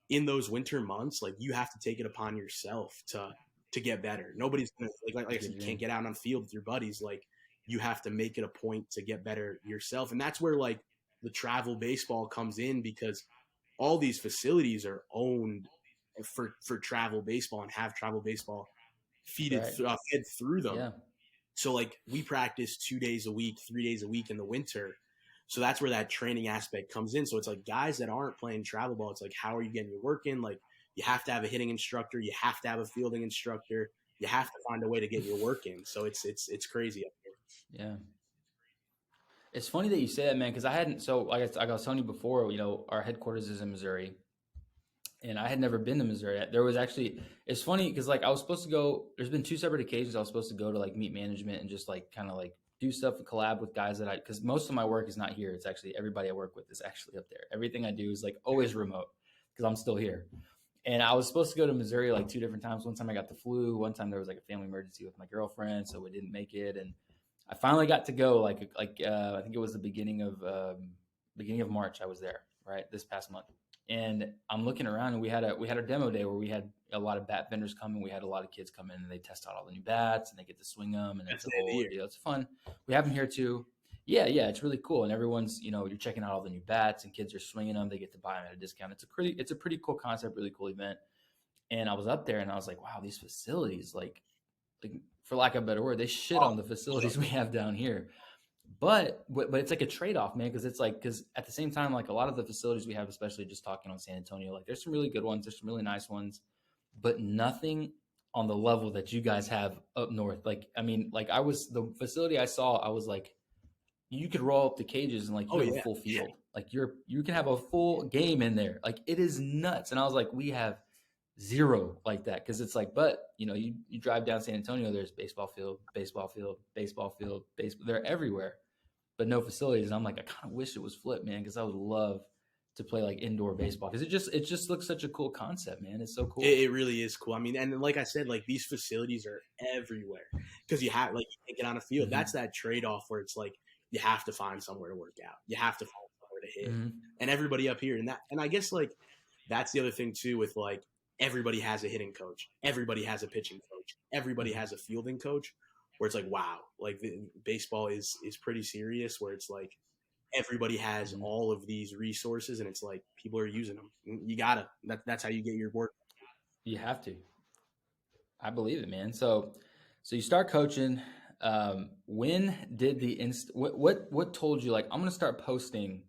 in those winter months, like you have to take it upon yourself to get better. Nobody's gonna like To I said, get you it can't in. get out on field with your buddies. Like you have to make it a point to get better yourself, and that's where like the travel baseball comes in, because all these facilities are owned for travel baseball and have travel baseball Right. fed through them. Yeah. So like we practice 2 days a week, 3 days a week in the winter. So that's where that training aspect comes in. So it's like guys that aren't playing travel ball, it's like, how are you getting your work in? Like you have to have a hitting instructor, you have to have a fielding instructor, you have to find a way to get your work in. So it's crazy up here. Yeah. It's funny that you say that, man, because I hadn't. So, like I was telling you before, our headquarters is in Missouri, and I had never been to Missouri. There was actually, it's funny because like I was supposed to go. There's been two separate occasions I was supposed to go to like meet management and just like kind of like do stuff and collab with guys because most of my work is not here. It's actually everybody I work with is actually up there. Everything I do is like always remote because I'm still here. And I was supposed to go to Missouri like two different times. One time I got the flu. One time there was like a family emergency with my girlfriend, so we didn't make it. And I finally got to go. I think it was the beginning of March. I was there right this past month, and I'm looking around, and we had a demo day where we had a lot of bat vendors come, and we had a lot of kids come in, and they test out all the new bats, and they get to swing them, and it's That's a the day of the whole year. ordeal. It's fun. We have them here too. Yeah, yeah, it's really cool, and everyone's you're checking out all the new bats, and kids are swinging them. They get to buy them at a discount. It's a pretty cool concept, really cool event. And I was up there, and I was like, wow, these facilities, like for lack of a better word, they shit Oh, on the facilities we have down here. But it's like a trade off, man, because it's like because at the same time, like a lot of the facilities we have, especially just talking on San Antonio, like there's some really good ones, there's some really nice ones, but nothing on the level that you guys have up north. Like I mean, like I was the facility I saw, I was like, you could roll up the cages and like you oh have a yeah, full yeah. field, like you can have a full game in there, like it is nuts. And I was like, we have zero like that because it's like, but you drive down San Antonio, there's baseball field, baseball field, baseball field, baseball, they're everywhere but no facilities. And I'm like, I kind of wish it was flipped, man, because I would love to play like indoor baseball because it just looks such a cool concept, man. It's so cool. It really is cool. I mean, and like I said, like these facilities are everywhere because you have like you can't get on a field. Mm-hmm. That's that trade off where it's like you have to find somewhere to work out. You have to find somewhere to hit. Mm-hmm. And everybody up here, and I guess like that's the other thing too with like everybody has a hitting coach, everybody has a pitching coach, everybody Mm-hmm. has a fielding coach. Where it's like, wow, like baseball is pretty serious. Where it's like everybody has Mm-hmm. all of these resources, and it's like people are using them. You gotta. That's how you get your work. You have to. I believe it, man. So you start coaching. When did the what told you like I'm gonna start posting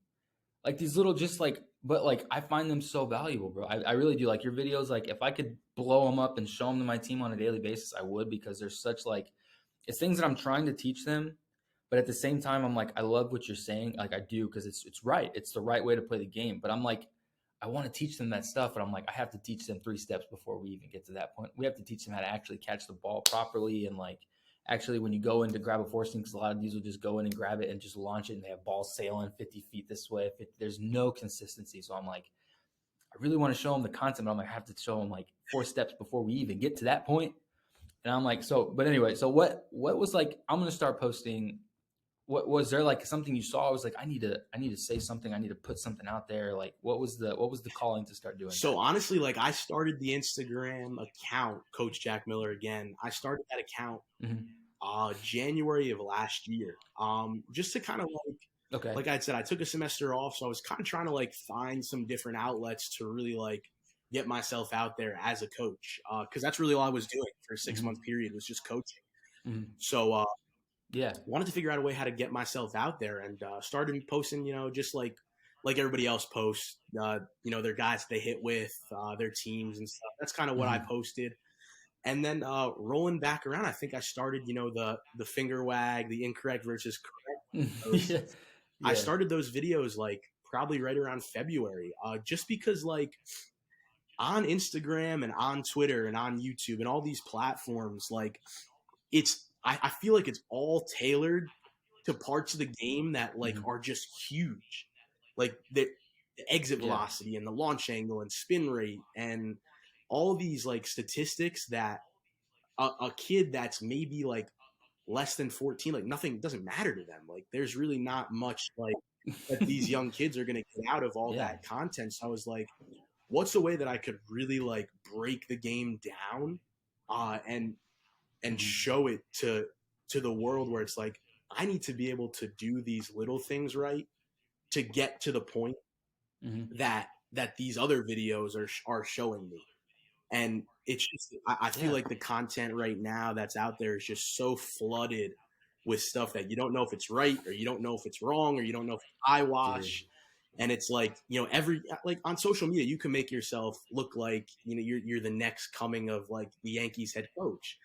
like these little just like but like I find them so valuable, bro. I really do. Like your videos, like if I could blow them up and show them to my team on a daily basis, I would because they're such like it's things that I'm trying to teach them, but at the same time, I'm like, I love what you're saying. Like I do because it's right. It's the right way to play the game. But I'm like, I want to teach them that stuff, but I'm like, I have to teach them 3 steps before we even get to that point. We have to teach them how to actually catch the ball properly and like actually when you go in to grab a forcing, because a lot of these will just go in and grab it and just launch it, and they have balls sailing 50 feet this way. There's no consistency, so I'm like, I really want to show them the concept, but I'm like, I have to show them like 4 steps before we even get to that point. And I'm like, so, but anyway, so what was like, I'm going to start posting. What was there like something you saw? I was like, I need to say something. I need to put something out there. Like, what was the calling to start doing So that? honestly, like I started the Instagram account, Coach Jack Miller again. I started that account Mm-hmm. January of last year. Just to kind of Okay. like I said, I took a semester off, so I was kind of trying to like find some different outlets to really like get myself out there as a coach, because that's really all I was doing for a 6 month Mm-hmm. period was just coaching. Mm-hmm. So Yeah. wanted to figure out a way how to get myself out there, and started posting, just like everybody else posts, their guys they hit with, their teams and stuff. That's kind of what I Mm-hmm. posted. And then rolling back around, I think I started, the finger wag, the incorrect versus correct Yeah. posts. I Yeah. started those videos like probably right around February, just because like on Instagram and on Twitter and on YouTube and all these platforms, like I feel like it's all tailored to parts of the game that like Mm-hmm. are just huge, like the exit Yeah. velocity and the launch angle and spin rate and all these like statistics that a kid that's maybe like less than 14, like nothing doesn't matter to them. Like there's really not much like that these young kids are going to get out of all Yeah. that content. So I was like, what's a way that I could really like break the game down, and Mm-hmm. show it to the world where it's like I need to be able to do these little things right to get to the point Mm-hmm. that these other videos are showing me. And it's just I feel Yeah. like the content right now that's out there is just so flooded with stuff that you don't know if it's right or you don't know if it's wrong or you don't know if it's Dude. eyewash. And it's like, every like on social media you can make yourself look like you're the next coming of like the Yankees head coach,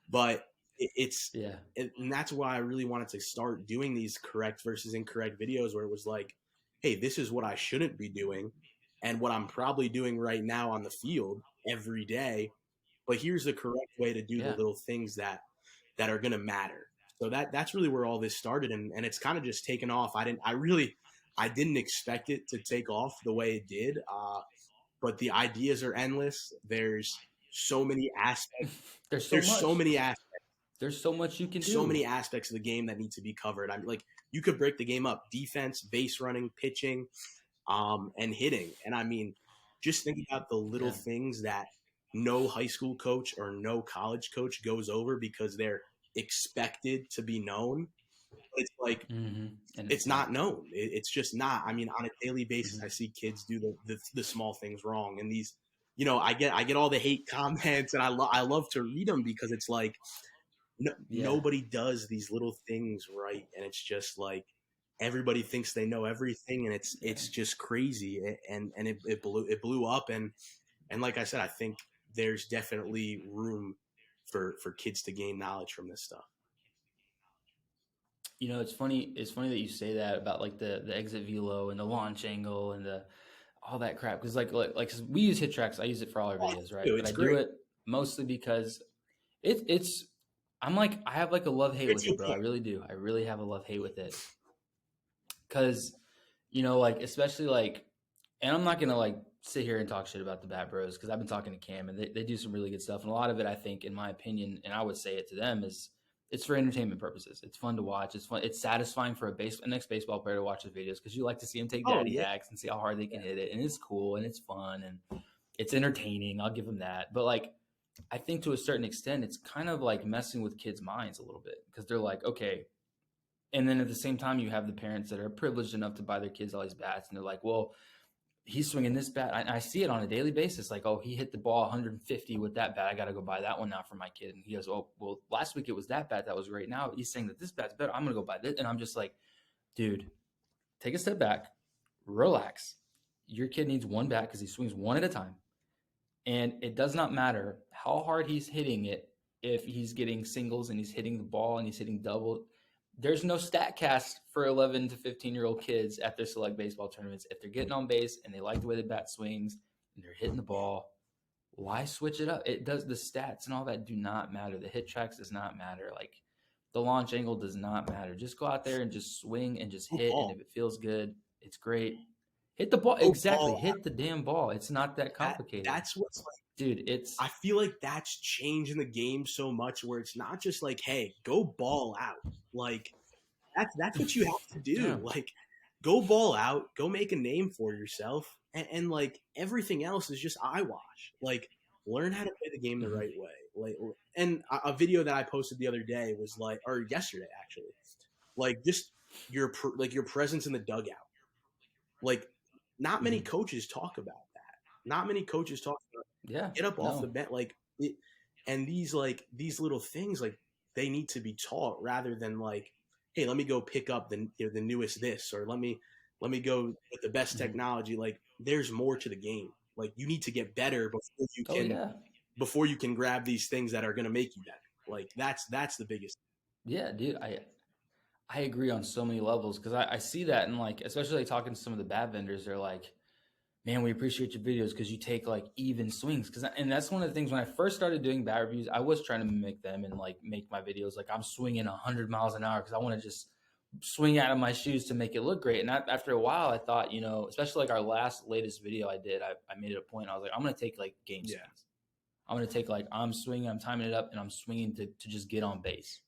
but it's Yeah. and that's why I really wanted to start doing these correct versus incorrect videos where it was like, hey, this is what I shouldn't be doing and what I'm probably doing right now on the field every day, but here's the correct way to do the Yeah. little things that are going to matter. So that's really where all this started, and it's kind of just taken off. I didn't expect it to take off the way it did, but the ideas are endless. So many aspects There's so there's so much. many aspects There's so much you can so do. many aspects of the game that need to be covered. I mean, like you could break the game up: defense, base running, pitching, and hitting. And I mean, just think about the little Yeah. things that no high school coach or no college coach goes over because they're expected to be known. It's like Mm-hmm. And it's it's not. not known. It's just not. I mean, on a daily basis, I Mm-hmm. see kids do the small things wrong, and these, I get all the hate comments, and I love to read them because it's like Yeah. nobody does these little things right, and it's just like everybody thinks they know everything, and Yeah. it's just crazy. And it blew up, and like I said, I think there's definitely room for kids to gain knowledge from this stuff. It's funny. It's funny that you say that about like the exit velo and the launch angle and the all that crap. Because 'cause we use hit tracks. I use it for all our Oh, videos, right? dude, But it's I do great. it mostly because it's. I'm like I have like a love hate It's with it, good bro. I point. really do. I really have a love hate with it. Because like especially like, and I'm not gonna like sit here and talk shit about the Bat Bros because I've been talking to Cam and they do some really good stuff. And a lot of it, I think, in my opinion, and I would say it to them, is it's for entertainment purposes. It's fun to watch. It's fun. It's satisfying for a next baseball player to watch his videos because you like to see them take Oh daddy yeah, hacks and see how hard they can hit it. And it's cool and it's fun and it's entertaining. I'll give them that. But like, I think to a certain extent, it's kind of like messing with kids' minds a little bit because they're like, okay. And then at the same time, you have the parents that are privileged enough to buy their kids all these bats, and they're like, well, he's swinging this bat. I see it on a daily basis. Like, oh, he hit the ball 150 with that bat. I got to go buy that one now for my kid. And he goes, oh, well, last week it was that bat that was great. Now he's saying that this bat's better. I'm going to go buy this. And I'm just like, dude, take a step back, relax. Your kid needs one bat because he swings one at a time. And it does not matter how hard he's hitting it if he's getting singles and he's hitting the ball and he's hitting double. There's no stat cast for 11 to 15-year-old kids at their select baseball tournaments. If they're getting on base and they like the way the bat swings and they're hitting the ball, why switch it up? It does. The stats and all that do not matter. The hit tracks does not matter. Like the launch angle does not matter. Just go out there and just swing and just go hit. And ball, if it feels good, it's great. Hit the ball. go Exactly. ball. Hit the damn ball. It's not that That complicated. that's what's like. dude, it's I feel like that's changing the game so much where it's not just like, hey, go ball out. Like that's what you have to yeah. do. Like go ball out, go make a name for yourself, and like everything else is just eyewash. Like learn how to play the game the Mm-hmm. right way. Like and a video that I posted the other day was like, or yesterday actually, like just like your presence in the dugout. Like not many Mm-hmm. coaches talk about that. Not many coaches talk about Yeah, get up off the no, bench and these little things like they need to be taught rather than like, hey, let me go pick up the newest this or let me go with the best mm-hmm. technology. Like there's more to the game. Like you need to get better Oh yeah, before you can grab these things that are going to make you better. Like that's the biggest. yeah, dude. I agree on so many levels because I see that and like especially like talking to some of the bad vendors, they're like, man, we appreciate your videos because you take like even swings. Because and that's one of the things when I first started doing bat reviews, I was trying to mimic them and like make my videos like I'm swinging 100 miles an hour because I want to just swing out of my shoes to make it look great. And after a while, I thought, especially like our latest video I did, I made it a point. I was like, I'm gonna take like game Yeah. swings. I'm gonna take like I'm swinging, I'm timing it up, and I'm swinging to just get on base.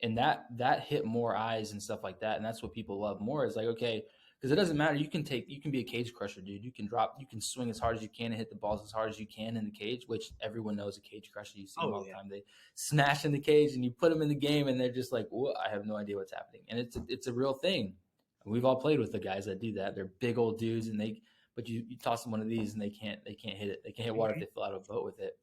And that hit more eyes and stuff like that. And that's what people love more. Is like, okay, because it doesn't matter. You can be a cage crusher, dude. You can swing as hard as you can and hit the balls as hard as you can in the cage, which everyone knows a cage crusher. You see them Oh all the yeah. time. They smash in the cage and you put them in the game and they're just like, "Whoa, I have no idea what's happening." And it's a real thing. We've all played with the guys that do that. They're big old dudes but you toss them one of these and they can't hit it. They can't hit water if they fill out a boat with it.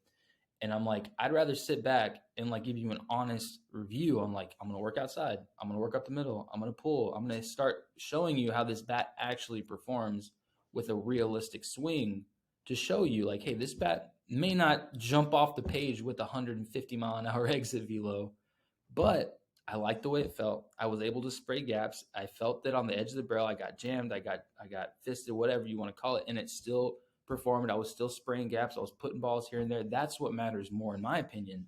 And I'm like, I'd rather sit back and like give you an honest review on like, I'm gonna work outside, I'm gonna work up the middle, I'm gonna pull, I'm gonna start showing you how this bat actually performs with a realistic swing to show you like, hey, this bat may not jump off the page with 150-mile-an-hour exit velo, but I liked the way it felt. I was able to spray gaps. I felt that on the edge of the barrel, I got jammed, I got fisted, whatever you want to call it, and it still performed. I was still spraying gaps. I was putting balls here and there. That's what matters more, in my opinion,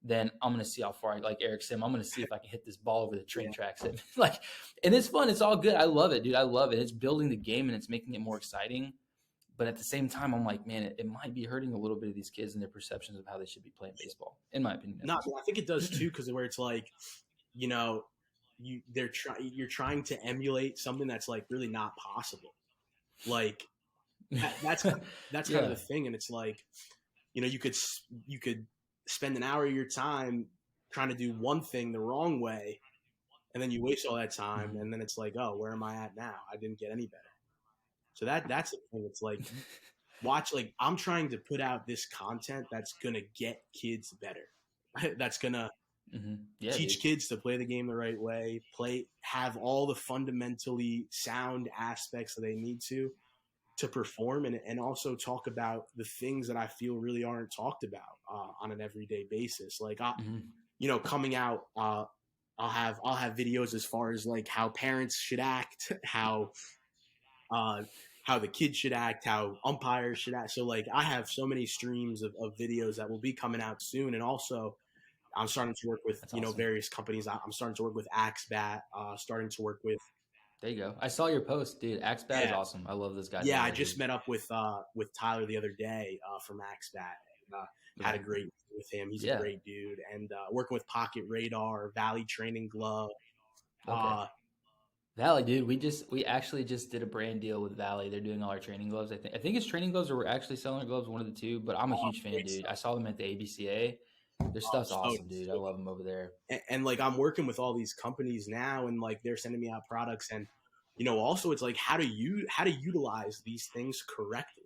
than I'm going to see how far, like Eric said, I'm going to see if I can hit this ball over the train Yeah. tracks. Like, and it's fun. It's all good. I love it, dude. I love it. It's building the game and it's making it more exciting. But at the same time, I'm like, man, it might be hurting a little bit of these kids and their perceptions of how they should be playing baseball, in my opinion, at No, least. I think it does too because where it's like, you know, you're trying to emulate something that's like really not possible. Like that's that's kind of Yeah. the thing, and it's like, you could spend an hour of your time trying to do one thing the wrong way, and then you waste all that time, Mhm. and then it's like, oh, where am I at now? I didn't get any better. So that's the thing. It's like watch, like I'm trying to put out this content that's gonna get kids better. That's gonna Yeah, teach dude. kids to play the game the right way, have all the fundamentally sound aspects that they need to perform, and also talk about the things that I feel really aren't talked about on an everyday basis. Like Mhm. coming out, I'll have videos as far as like how parents should act, uh, how the kids should act, how umpires should act. So like I have so many streams of videos that will be coming out soon, and also I'm starting to work with That's awesome. various companies. I'm starting to work with Axbat, starting to work with There you go. I saw your post, dude. Axbat is yeah. awesome. I love this guy to Yeah, I death, just dude. met up with Tyler the other day from Axbat. And, had Okay. a great meeting with him. He's a Yeah. great dude, and working with Pocket Radar, Valley Training Glove. Okay. Uh, Valley, dude. We actually just did a brand deal with Valley. They're doing all our training gloves. I think it's training gloves or we're actually selling our gloves, one of the two. But I'm a huge fan, Great dude. stuff. I saw them at the ABCA. Their stuff's So, awesome, dude. I so love them over there. and like I'm working with all these companies now, and like they're sending me out products, and also it's like how to utilize these things correctly.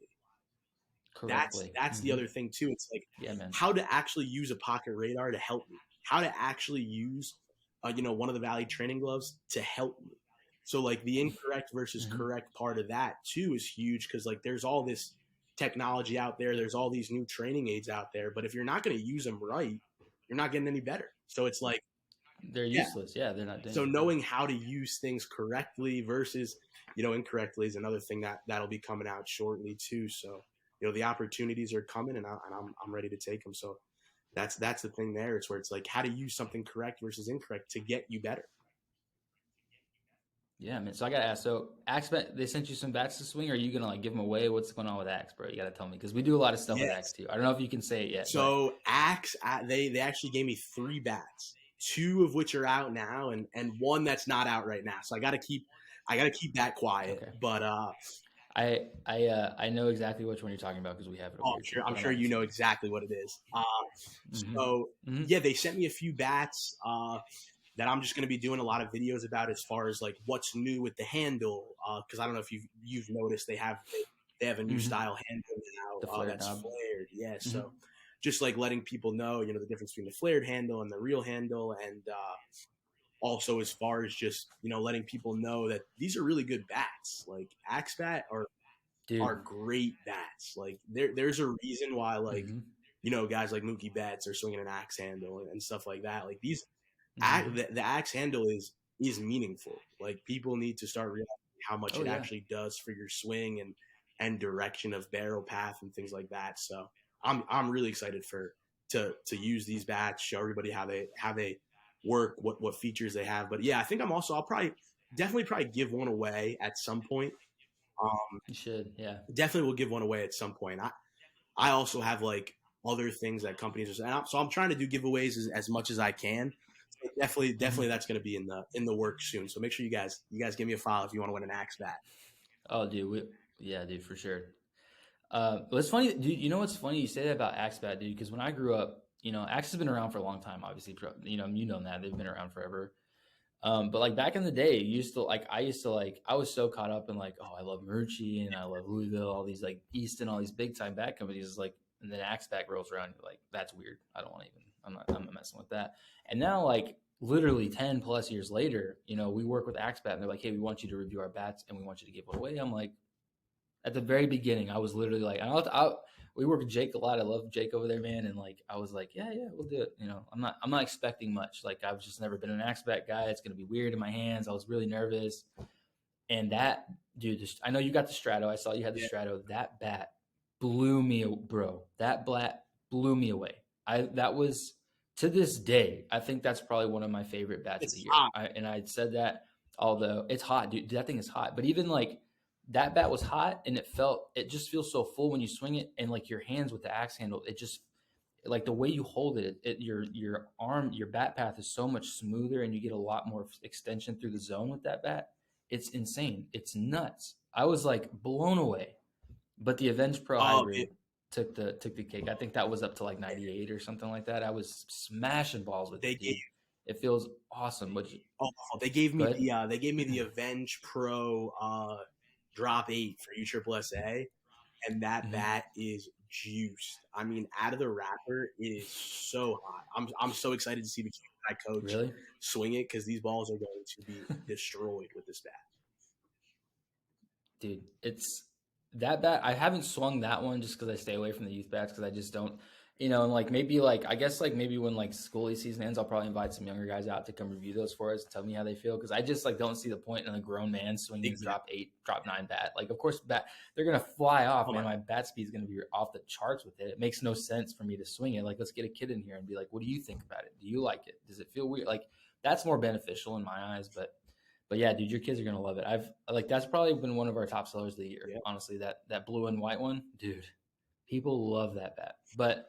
that's Correctly. that's the other thing too. It's like Yeah, man. how to actually use a Pocket Radar to help me, how to actually use one of the Valley training gloves to help me. So like the incorrect versus hmm correct part of that too is huge, because like there's all this technology out there, there's all these new training aids out there, but if you're not going to use them right, you're not getting any better. So it's like, They're yeah, useless. Yeah, they're not doing so anything. knowing how to use things correctly versus incorrectly is another thing that'll be coming out shortly too. So the opportunities are coming, and I'm ready to take them. So that's the thing there. It's where it's like how to use something correct versus incorrect to get you better. Yeah, man. So I gotta ask. So Axe bat, they sent you some bats to swing. Or are you gonna like give them away? What's going on with Axe, bro? You gotta tell me because we do a lot of stuff with Axe Yes. too. I don't know if you can say it yet, but So Axe, they actually gave me 3 bats, 2 of which are out now, and one that's not out right now. So I gotta keep that quiet. okay. But I know exactly which one you're talking about because we have it over oh, here too. I'm But sure I can you see know it. exactly what it is. Mm-hmm. So Mm-hmm. yeah, they sent me a few bats that I'm just going to be doing a lot of videos about as far as like what's new with the handle. Because I don't know if you've noticed they have a new Mm-hmm. style handle The now flared that's knob. flared. Yeah, Mm-hmm. so just like letting people know, the difference between the flared handle and the real handle, and also as far as just letting people know that these are really good bats. Like Axe Bat are Dude. great bats. Like there's a reason why like Mm-hmm. guys like Mookie Betts are swinging an axe handle and stuff like that. Like Mm-hmm. the axe handle is meaningful. Like people need to start realizing how much Oh it yeah. actually does for your swing and direction of barrel path and things like that. So I'm really excited to use these bats, show everybody how they work, what features they have. But yeah, I think I'll probably definitely probably give one away at some point. You should. Yeah. Definitely will give one away at some point. I also have like other things that companies are, so I'm trying to do giveaways as much as I can. So Mm-hmm. definitely that's going to be in the works soon. So make sure you guys give me a follow if you want to win an axe bat. Oh, dude. Yeah, dude, for sure. Well, it's funny, dude. You know what's funny? You say that about Axe Bat, dude. Because when I grew up, Axe has been around for a long time. Obviously, you know that they've been around forever. But like back in the day, I was so caught up in like, oh, I love Marucci and I love Louisville, all these like Easton, all these big time bat companies. Like, and then Axe Bat rolls around, you're like, that's weird. I don't want to even. I'm not messing with that. And now, like, literally 10 plus years later, we work with Axe Bat, and they're like, hey, we want you to review our bats and we want you to give one away. I'm like, at the very beginning, I was literally like, we work with Jake a lot. I love Jake over there, man. And like, I was like, yeah, we'll do it. I'm not expecting much. Like, I've just never been an axe bat guy. It's gonna be weird in my hands. I was really nervous. And that dude, I know you got the Strato. I saw you had the Yeah, Strato. That bat blew me, bro. That bat blew me away. That was to this day. I think that's probably one of my favorite bats of the it's year. hot. I said that, although it's hot, dude. That thing is hot. But even like that bat was hot, and it just feels so full when you swing it, and like your hands with the axe handle, it just like the way you hold your arm, your bat path is so much smoother, and you get a lot more extension through the zone with that bat. It's insane. It's nuts. I was like blown away. But the Avenge Pro Oh, Hybrid took the cake. I think that was up to like 98 or something like that. I was smashing balls with they it, gave dude. It feels awesome. But oh good. they gave me the Avenge Pro drop 8 for USSSA, and that Mm-hmm. bat is juiced. I mean, out of the wrapper, it is so hot. I'm so excited to see the kid I coach Really, swing it because these balls are going to be destroyed with this bat. dude. It's that bat. I haven't swung that one just because I stay away from the youth bats because I just don't. And like maybe like I guess like maybe when like schoolie season ends, I'll probably invite some younger guys out to come review those for us, tell me how they feel because I just like don't see the point in a grown man swinging a Exactly. drop 8, drop 9 bat. Like of course they're gonna fly off, Oh my man. My bat speed is gonna be off the charts with it. It makes no sense for me to swing it. Like let's get a kid in here and be like, what do you think about it? Do you like it? Does it feel weird? Like that's more beneficial in my eyes, but yeah, dude, your kids are gonna love it. I've like that's probably been one of our top sellers of the year. yeah. Honestly, that blue and white one, dude, people love that bat. But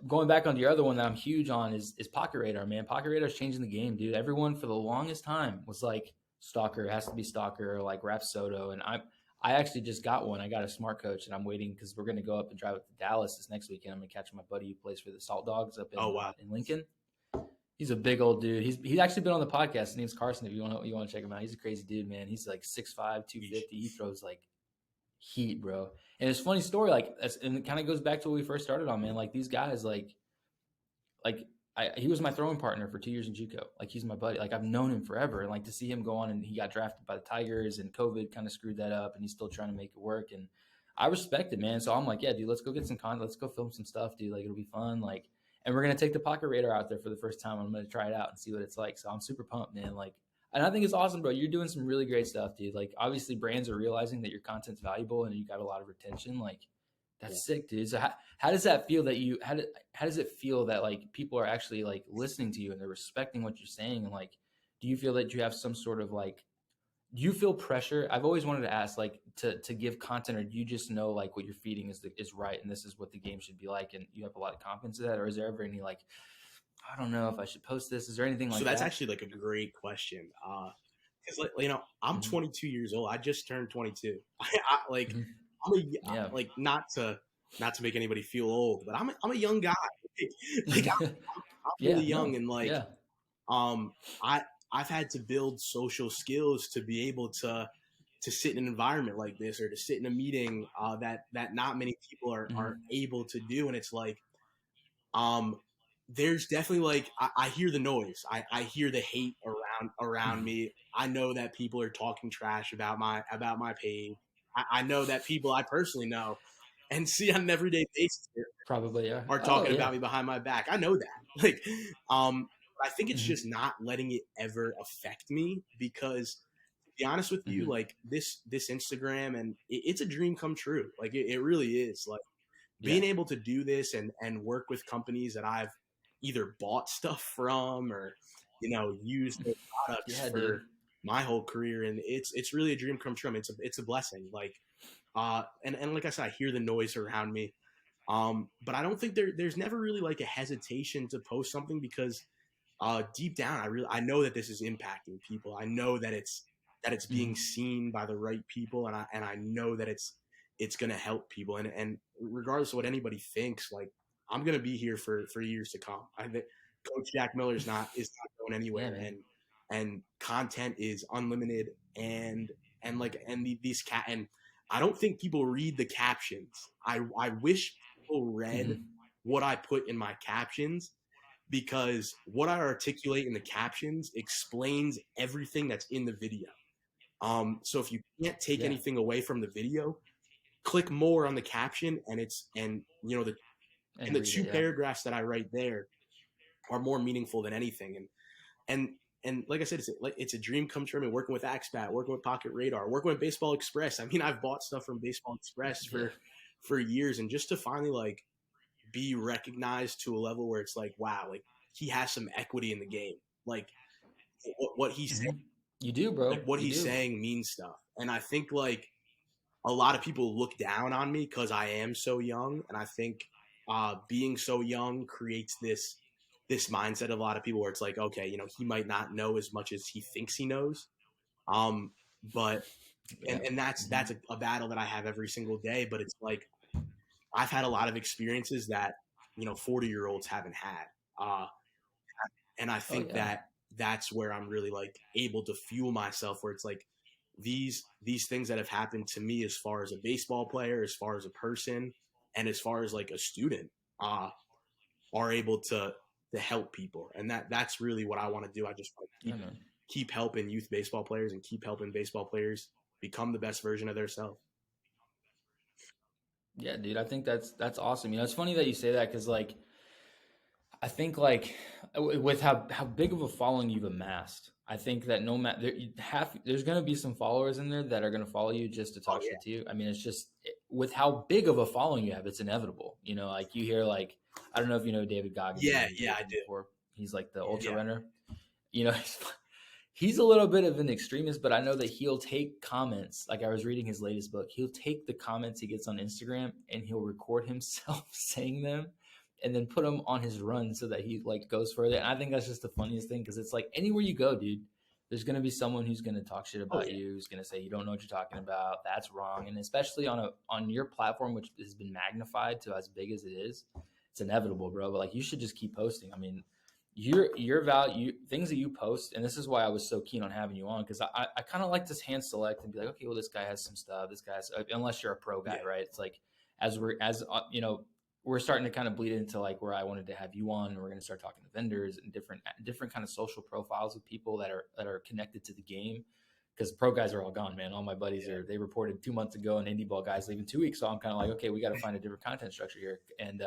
going back on your other one that I'm huge on is Pocket Radar, man. Pocket Radar is changing the game, dude. Everyone for the longest time was like Stalker, it has to be Stalker, or like Rapsodo, and I actually just got one. I got a Smart Coach, and I'm waiting because we're gonna go up and drive up to Dallas this next weekend. I'm gonna catch my buddy who plays for the Salt Dogs up Oh wow. in Lincoln. He's a big old dude. He's actually been on the podcast. His name's Carson. If you want to check him out, he's a crazy dude, man. He's like 6'5", 250. He throws like heat, bro. And it's a funny story, like, and it kind of goes back to what we first started on, man. Like these guys, like he was my throwing partner for 2 years in JUCO. Like he's my buddy. Like I've known him forever, and like to see him go on and he got drafted by the Tigers, and COVID kind of screwed that up, and he's still trying to make it work. And I respect it, man. So I'm like, yeah, dude, let's go get some content. Let's go film some stuff, dude. Like it'll be fun. Like, and we're gonna take the Pocket Radar out there for the first time. I'm gonna try it out and see what it's like. So I'm super pumped, man. Like, and I think it's awesome, bro. You're doing some really great stuff, dude. Like, obviously, brands are realizing that your content's valuable and you got a lot of retention. Like, Yeah. that's sick, dude. So how does that feel that how does it feel that like people are actually like listening to you and they're respecting what you're saying? And like, do you feel that you have some sort of like do you feel pressure? I've always wanted to ask, like, to give content, or do you just know like what you're feeding is right, and this is what the game should be like, and you have a lot of confidence in that, or is there ever any like, I don't know if I should post this? Is there anything So like that's that? actually like a great question. Because like, I'm Mm-hmm. 22 years old. I just turned 22. Like Mm-hmm. I'm a Yeah. like not to make anybody feel old, but I'm a young guy. Like I'm Yeah. really young, No. and like Yeah. um I I've had to build social skills to be able to sit in an environment like this, or to sit in a meeting that not many people are Mm-hmm. able to do. And it's like um there's definitely like I hear the noise. I hear the hate around Mm-hmm. me. I know that people are talking trash about my page. I know that people I personally know and see on an everyday basis Probably. Yeah. are Oh talking yeah. about me behind my back. I know that. Like, I think it's Mm-hmm. just not letting it ever affect me, because to be honest with you, Mm-hmm. like this Instagram, and it's a dream come true. Like it really is. Like Yeah. being able to do this and work with companies that I've either bought stuff from, or used their products Yeah, dude. for my whole career, and it's really a dream come true. I mean, it's a blessing. Like and like I said, I hear the noise around me. But I don't think there's never really like a hesitation to post something, because deep down I know that this is impacting people. I know that it's being Mm-hmm. seen by the right people, and I know that it's going to help people, and regardless of what anybody thinks, like I'm going to be here for years to come. I think Coach Jack Miller is not going Yeah, anywhere, man. and content is unlimited, and like and these cat and I don't think people read the captions. I wish people read Mm-hmm. what I put in my captions, because what I articulate in the captions explains everything that's in the video. So if you can't take Yeah. anything away from the video, click more on the caption, and it's and you know the and And the read two it. Yeah. paragraphs that I write there are more meaningful than anything. And and like I said, it's a dream come true. I mean, working with Axpat, working with Pocket Radar, working with Baseball Express. I mean, I've bought stuff from Baseball Express Yeah. for years, and just to finally like be recognized to a level where it's like, wow, like he has some equity in the game. Like what he's Mm-hmm. You do, bro. what You he's do. saying means stuff. And I think like a lot of people look down on me because I am so young, and I think being so young creates this mindset of a lot of people where it's like, okay, he might not know as much as he thinks he knows. Um, but Yeah. and that's Mm-hmm. a battle that I have every single day. But it's like I've had a lot of experiences that 40-year-olds haven't had. Uh, and I Oh think yeah. that that's where I'm really like able to fuel myself, where it's like these things that have happened to me, as far as a baseball player, as far as a person, and as far as like a student, uh are able to help people. And that's really what I want to do. I just want to Yeah, keep man. keep helping youth baseball players, and keep helping baseball players become the best version of themselves. Yeah, dude. I think that's awesome. It's funny that you say that because like I think like with how big of a following you've amassed, I think that no matter there's gonna be some followers in there that are gonna follow you just to Oh talk yeah. shit to you. I mean, it's just with how big of a following you have, it's inevitable. Like you hear like I don't know if you know David Goggins. You've Yeah, interviewed yeah, with I him do. before. He's like the ultra Yeah. runner. He's a little bit of an extremist, but I know that he'll take comments. Like I was reading his latest book, he'll take the comments he gets on Instagram and he'll record himself saying them and then put them on his run so that he like goes further. And I think that's just the funniest thing because it's like anywhere you go, dude, there's gonna be someone who's gonna talk shit Oh about yeah. you, who's gonna say you don't know what you're talking about. That's wrong. And especially on your platform, which has been magnified to as big as it is, it's inevitable, bro. But like you should just keep posting. I mean, your value things that you post, and this is why I was so keen on having you on because I kind of like to hand select and be like, okay, well, this guy has some stuff, this guy's unless you're a pro guy, Yeah. right? It's like we're starting to kind of bleed into like where I wanted to have you on, and we're going to start talking to vendors and different kind of social profiles of people that are connected to the game because pro guys are all gone, man. All my buddies Yeah. they reported 2 months ago, and indie ball guys leaving 2 weeks, so I'm kind of like, okay, we got to find a different content structure here. And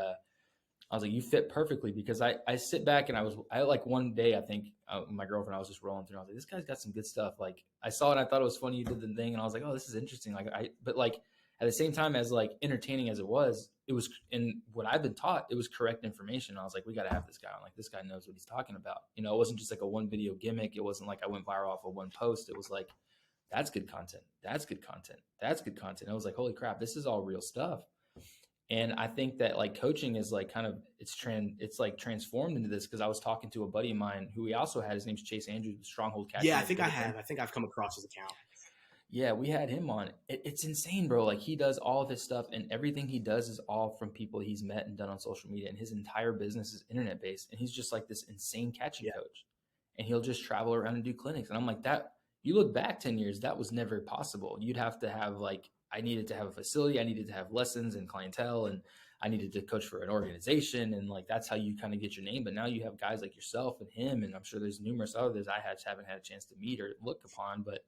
I was like, you fit perfectly because I sit back and I like one day, I think my girlfriend, I was just rolling through and I was like, this guy's got some good stuff. Like I saw it. I thought it was funny. You did the thing. And I was like, oh, this is interesting. But like at the same time as like entertaining as it was in what I've been taught, it was correct information. I was like, we got to have this guy on. Like this guy knows what he's talking about. It wasn't just like a one video gimmick. It wasn't like I went viral off of one post. It was like that's good content. That's good content. That's good content. I was like, holy crap, this is all real stuff. And I think that like coaching is like kind of it's like transformed into this because I was talking to a buddy of mine who he also had. His name's Chase Andrews, Stronghold Yeah, Catching I think I Exhibitor. have. I think I've come across his account. Yeah, we had him on. It's insane, bro. Like he does all of his stuff, and everything he does is all from people he's met and done on social media. And his entire business is internet based. And he's just like this insane catching Yeah, coach. And he'll just travel around and do clinics. And I'm like, that you look back 10 years, that was never possible. You'd have to have like I needed to have a facility, I needed to have lessons and clientele, and I needed to coach for an organization. And like that's how you kind of get your name. But now you have guys like yourself and him, and I'm sure there's numerous others haven't had a chance to meet or look upon, but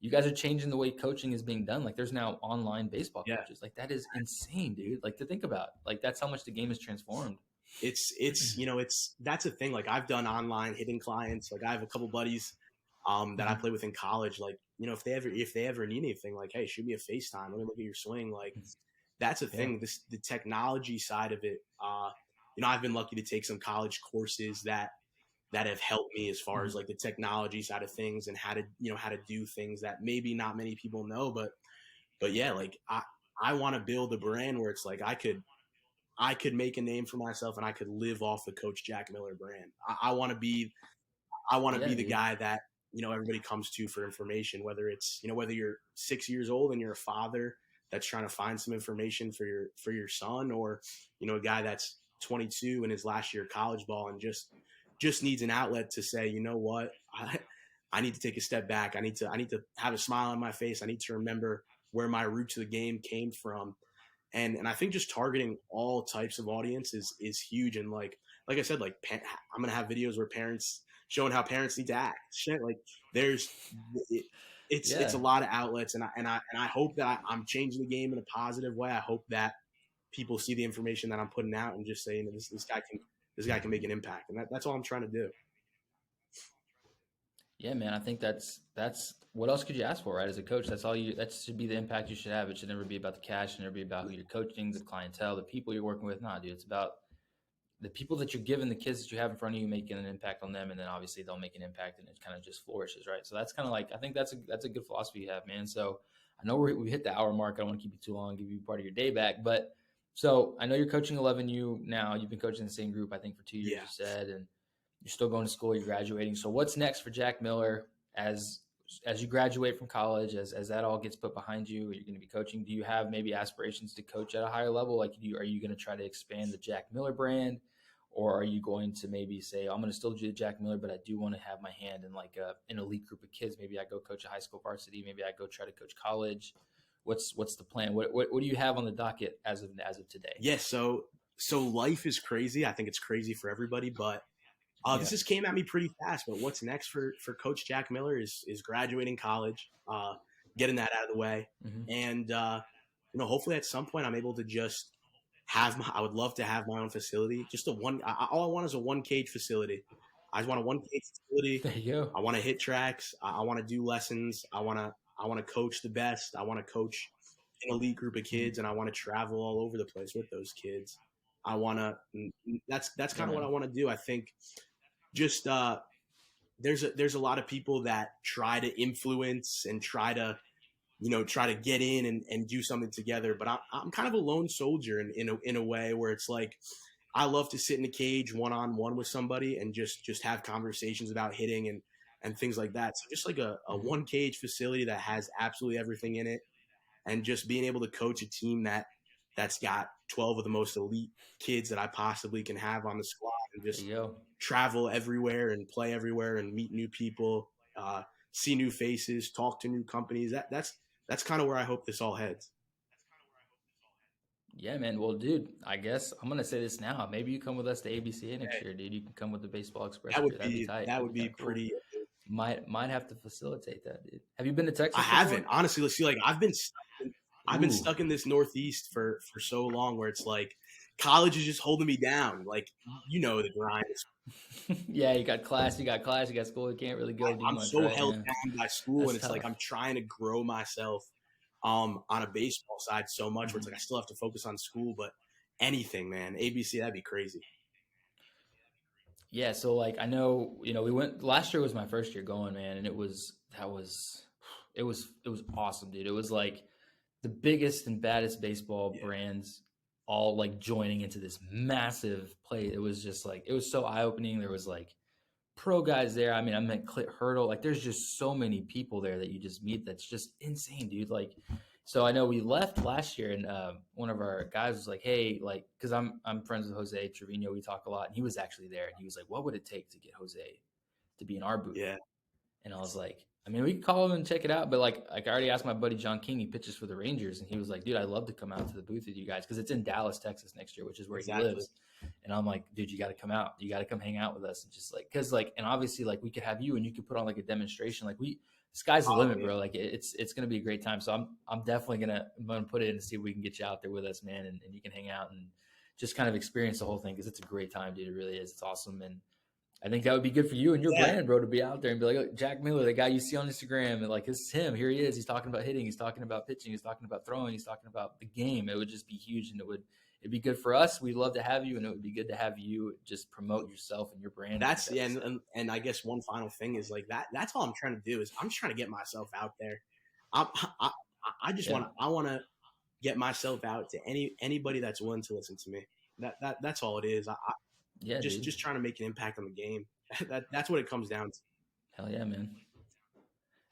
you guys are changing the way coaching is being done. Like there's now online baseball yeah. coaches. Like that is insane, dude. Like to think about. Like that's how much the game has transformed. It's it's that's a thing. Like I've done online hitting clients. Like I have a couple buddies that I Mm-hmm. play with in college. Like if they ever need anything, like hey, shoot me a FaceTime. Let me look at your swing. Like that's a Yeah. thing. The technology side of it. I've been lucky to take some college courses that have helped me as far Mm-hmm. as like the technology side of things and how to do things that maybe not many people know. But yeah, like I want to build a brand where it's like I could make a name for myself and I could live off the Coach Jack Miller brand. I want to be Yeah, the dude. guy that everybody comes to for information. Whether it's whether you're 6 years old and you're a father that's trying to find some information for your son, or a guy that's 22 in his last year of college ball and just needs an outlet to say, you know what, I need to take a step back. I need to have a smile on my face. I need to remember where my roots of the game came from, and I think just targeting all types of audience is huge. And like I said, like I'm gonna have videos where parents showing how parents need to act. Shit, like there's it, it's a Yeah. lot of outlets, and I hope that I'm changing the game in a positive way. I hope that people see the information that I'm putting out and just say, this guy can make an impact, and that's all I'm trying to do. Yeah, man. I think that's what else could you ask for, right? As a coach, that's all you. That should be the impact you should have. It should never be about the cash. It should never be about who you're coaching, the clientele, the people you're working with. Nah, dude. It's about the people that you're giving, the kids that you have in front of you, making an impact on them, and then obviously they'll make an impact, and it kind of just flourishes, right? So that's kind of like I think that's a good philosophy you have, man. So I know we hit the hour mark. I don't want to keep you too long, give you part of your day back, but so I know you're coaching 11U now. You've been coaching the same group, I think, for 2 years. Yeah. You said, and you're still going to school. You're graduating. So what's next for Jack Miller as as you graduate from college, as that all gets put behind you, you're going to be coaching. Do you have maybe aspirations to coach at a higher level? Like, are you going to try to expand the Jack Miller brand, or are you going to maybe say, I'm going to still do the Jack Miller, but I do want to have my hand in like an elite group of kids? Maybe I go coach a high school varsity. Maybe I go try to coach college. What's the plan? What do you have on the docket as of today? Yeah. So life is crazy. I think it's crazy for everybody, but this Yeah. just came at me pretty fast. But what's next for Coach Jack Miller is graduating college, getting that out of the way, Mm-hmm. and hopefully at some point I'm able to just I would love to have my own facility. Just a one. All I want is a one cage facility. I just want a one cage facility. There you go. I want to hit tracks. I want to do lessons. I want to coach the best. I want to coach an elite group of Mm-hmm. kids, and I want to travel all over the place with those kids. I want to. That's Yeah, kind of what I man. want to do. I think just there's a lot of people that try to influence and try to get in and do something together, but I'm kind of a lone soldier in a way where it's like I love to sit in a cage one on one with somebody and just have conversations about hitting and things like that. So just like a Mm-hmm. one cage facility that has absolutely everything in it, and just being able to coach a team that's got 12 of the most elite kids that I possibly can have on the squad, and There just you go. travel everywhere and play everywhere and meet new people, see new faces, talk to new companies. That's kind of where I hope this all heads. Yeah, man. Well, dude, I guess I'm gonna say this now. Maybe you come with us to ABCA next year, dude. You can come with the Baseball Express That would crew. That'd be be tight. that That'd would be kind be of cool. pretty. Might have to facilitate that, dude. Have you been to I Texas haven't, before? honestly. Let's see. Like I've been Ooh. stuck in this Northeast for so long, where it's like college is just holding me down. Like the grind. Yeah, you got class, you got class, you got school. You can't really go do I'm much, so right? held Yeah, down by school, and that's it's like tough. I'm trying to grow myself on a baseball side so much, where it's Hmm. like I still have to focus on school, but anything, man, ABC, that'd be crazy. Yeah, so like I know, we went last year was my first year going, man, and that was It was awesome, dude. It was like the biggest and baddest baseball Yeah. brands all like joining into this massive play. It was just like it was so eye opening. There was like pro guys there. I mean, I met Clit Hurdle. Like, there's just so many people there that you just meet. That's just insane, dude. Like, so I know we left last year, and one of our guys was like, "Hey, like, because I'm friends with Jose Trevino. We talk a lot, and he was actually there, and he was like, "What would it take to get Jose to be in our booth?" Yeah. And I was like, I mean, we could call him and check it out, but like I already asked my buddy John King, he pitches for the Rangers, and he was like, dude, I'd love to come out to the booth with you guys because it's in Dallas, Texas next year, which is where he Exactly. lives. And I'm like, dude, you got to come out. You got to come hang out with us. And just like, cause like, and obviously, like, we could have you and you could put on like a demonstration. Like, sky's the Oh limit, yeah. bro. Like, it's going to be a great time. So I'm definitely gonna put it in to see if we can get you out there with us, man. And you can hang out and just kind of experience the whole thing because it's a great time, dude. It really is. It's awesome. And I think that would be good for you and your Yeah. brand, bro, to be out there and be like, oh, Jack Miller, the guy you see on Instagram, and like, this is him. Here he is. He's talking about hitting. He's talking about pitching. He's talking about throwing. He's talking about the game. It would just be huge, and it'd be good for us. We'd love to have you, and it would be good to have you just promote yourself and your brand. That's yeah, and I guess one final thing is like that's all I'm trying to do is I'm just trying to get myself out there. I I, I just Yeah, want to get myself out to anybody that's willing to listen to me. That's all it is. I yeah, dude. just trying to make an impact on the game. That's what it comes down to. Hell yeah, man.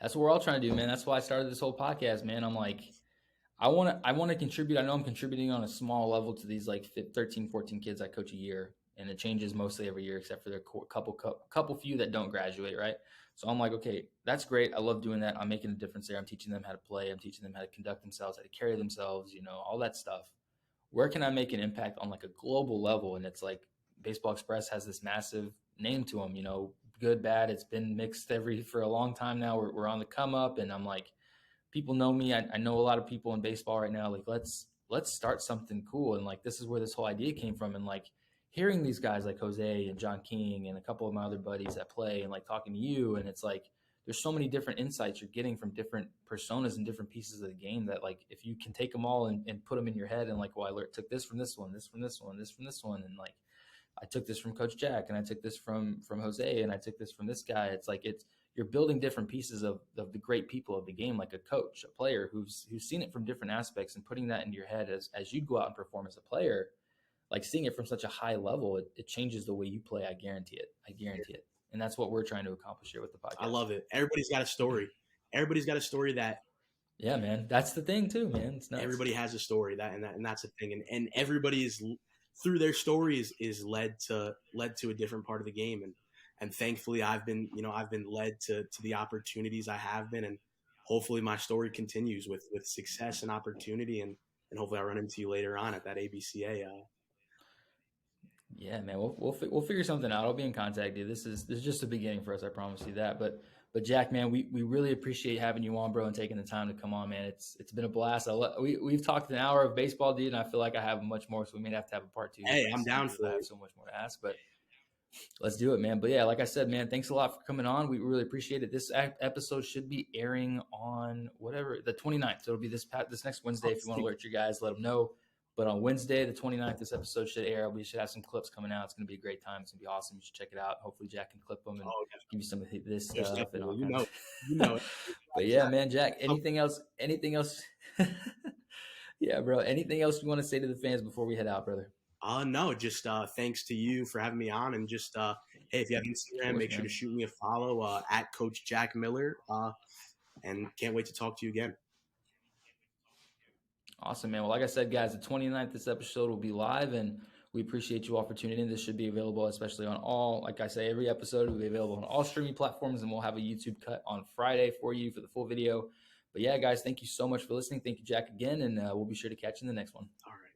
That's what we're all trying to do, man. That's why I started this whole podcast, man. I'm like, I want to contribute. I know I'm contributing on a small level to these like 13, 14 kids I coach a year, and it changes mostly every year except for the couple few that don't graduate, right? So I'm like, okay, that's great. I love doing that. I'm making a difference there. I'm teaching them how to play. I'm teaching them how to conduct themselves, how to carry themselves, all that stuff. Where can I make an impact on like a global level? And it's like Baseball Express has this massive name to them, good, bad. It's been mixed for a long time now. We're on the come up, and I'm like, people know me. I know a lot of people in baseball right now. Like, let's start something cool. And like, this is where this whole idea came from. And like, hearing these guys like Jose and John King and a couple of my other buddies that play, and like talking to you, and it's like there's so many different insights you're getting from different personas and different pieces of the game that like if you can take them all and put them in your head and like, well, I took this from this one, this from this one, this from this one, and like I took this from Coach Jack, and I took this from Jose, and I took this from this guy. It's like you're building different pieces of the great people of the game, like a coach, a player who's seen it from different aspects, and putting that into your head as you go out and perform as a player, like seeing it from such a high level, it changes the way you play. I guarantee it. I guarantee it. And that's what we're trying to accomplish here with the I podcast. love it. Everybody's got a story. Everybody's got a story that Yeah, man. That's the thing too, man. It's nuts. everybody has a story and that's the thing. And everybody is through their stories is led to a different part of the game. And thankfully I've been led to the opportunities I have been, and hopefully my story continues with success and opportunity, and hopefully I run into you later on at that ABCA. Yeah, man. We'll figure something out. I'll be in contact, dude. This is just the beginning for us. I promise you that. But Jack, man, we really appreciate having you on, bro, and taking the time to come on, man. It's been a blast. We've talked an hour of baseball, dude, and I feel like I have much more, so we may have to have a part two. Hey, I'm down for I that. have so much more to ask, but let's do it, man. But yeah, like I said, man, thanks a lot for coming on. We really appreciate it. This episode should be airing on the 29th. So it'll be this next Wednesday. If you want to alert your guys, let them know. But on Wednesday, the 29th, this episode should air. We should have some clips coming out. It's going to be a great time. It's going to be awesome. You should check it out. Hopefully, Jack can clip them and give you some of this stuff and all kinds of. But yeah, man, Jack. Anything else? Yeah, bro. Anything else you want to say to the fans before we head out, brother? No, just thanks to you for having me on, and just hey, if you have Instagram, make sure to shoot me a follow at Coach Jack Miller, and can't wait to talk to you again. Awesome, man. Well, like I said, guys, the 29th, this episode will be live, and we appreciate you all for tuning in. This should be available, especially on all, like I say, every episode will be available on all streaming platforms, and we'll have a YouTube cut on Friday for you for the full video. But yeah, guys, thank you so much for listening. Thank you, Jack, again, and we'll be sure to catch you in the next one. All right.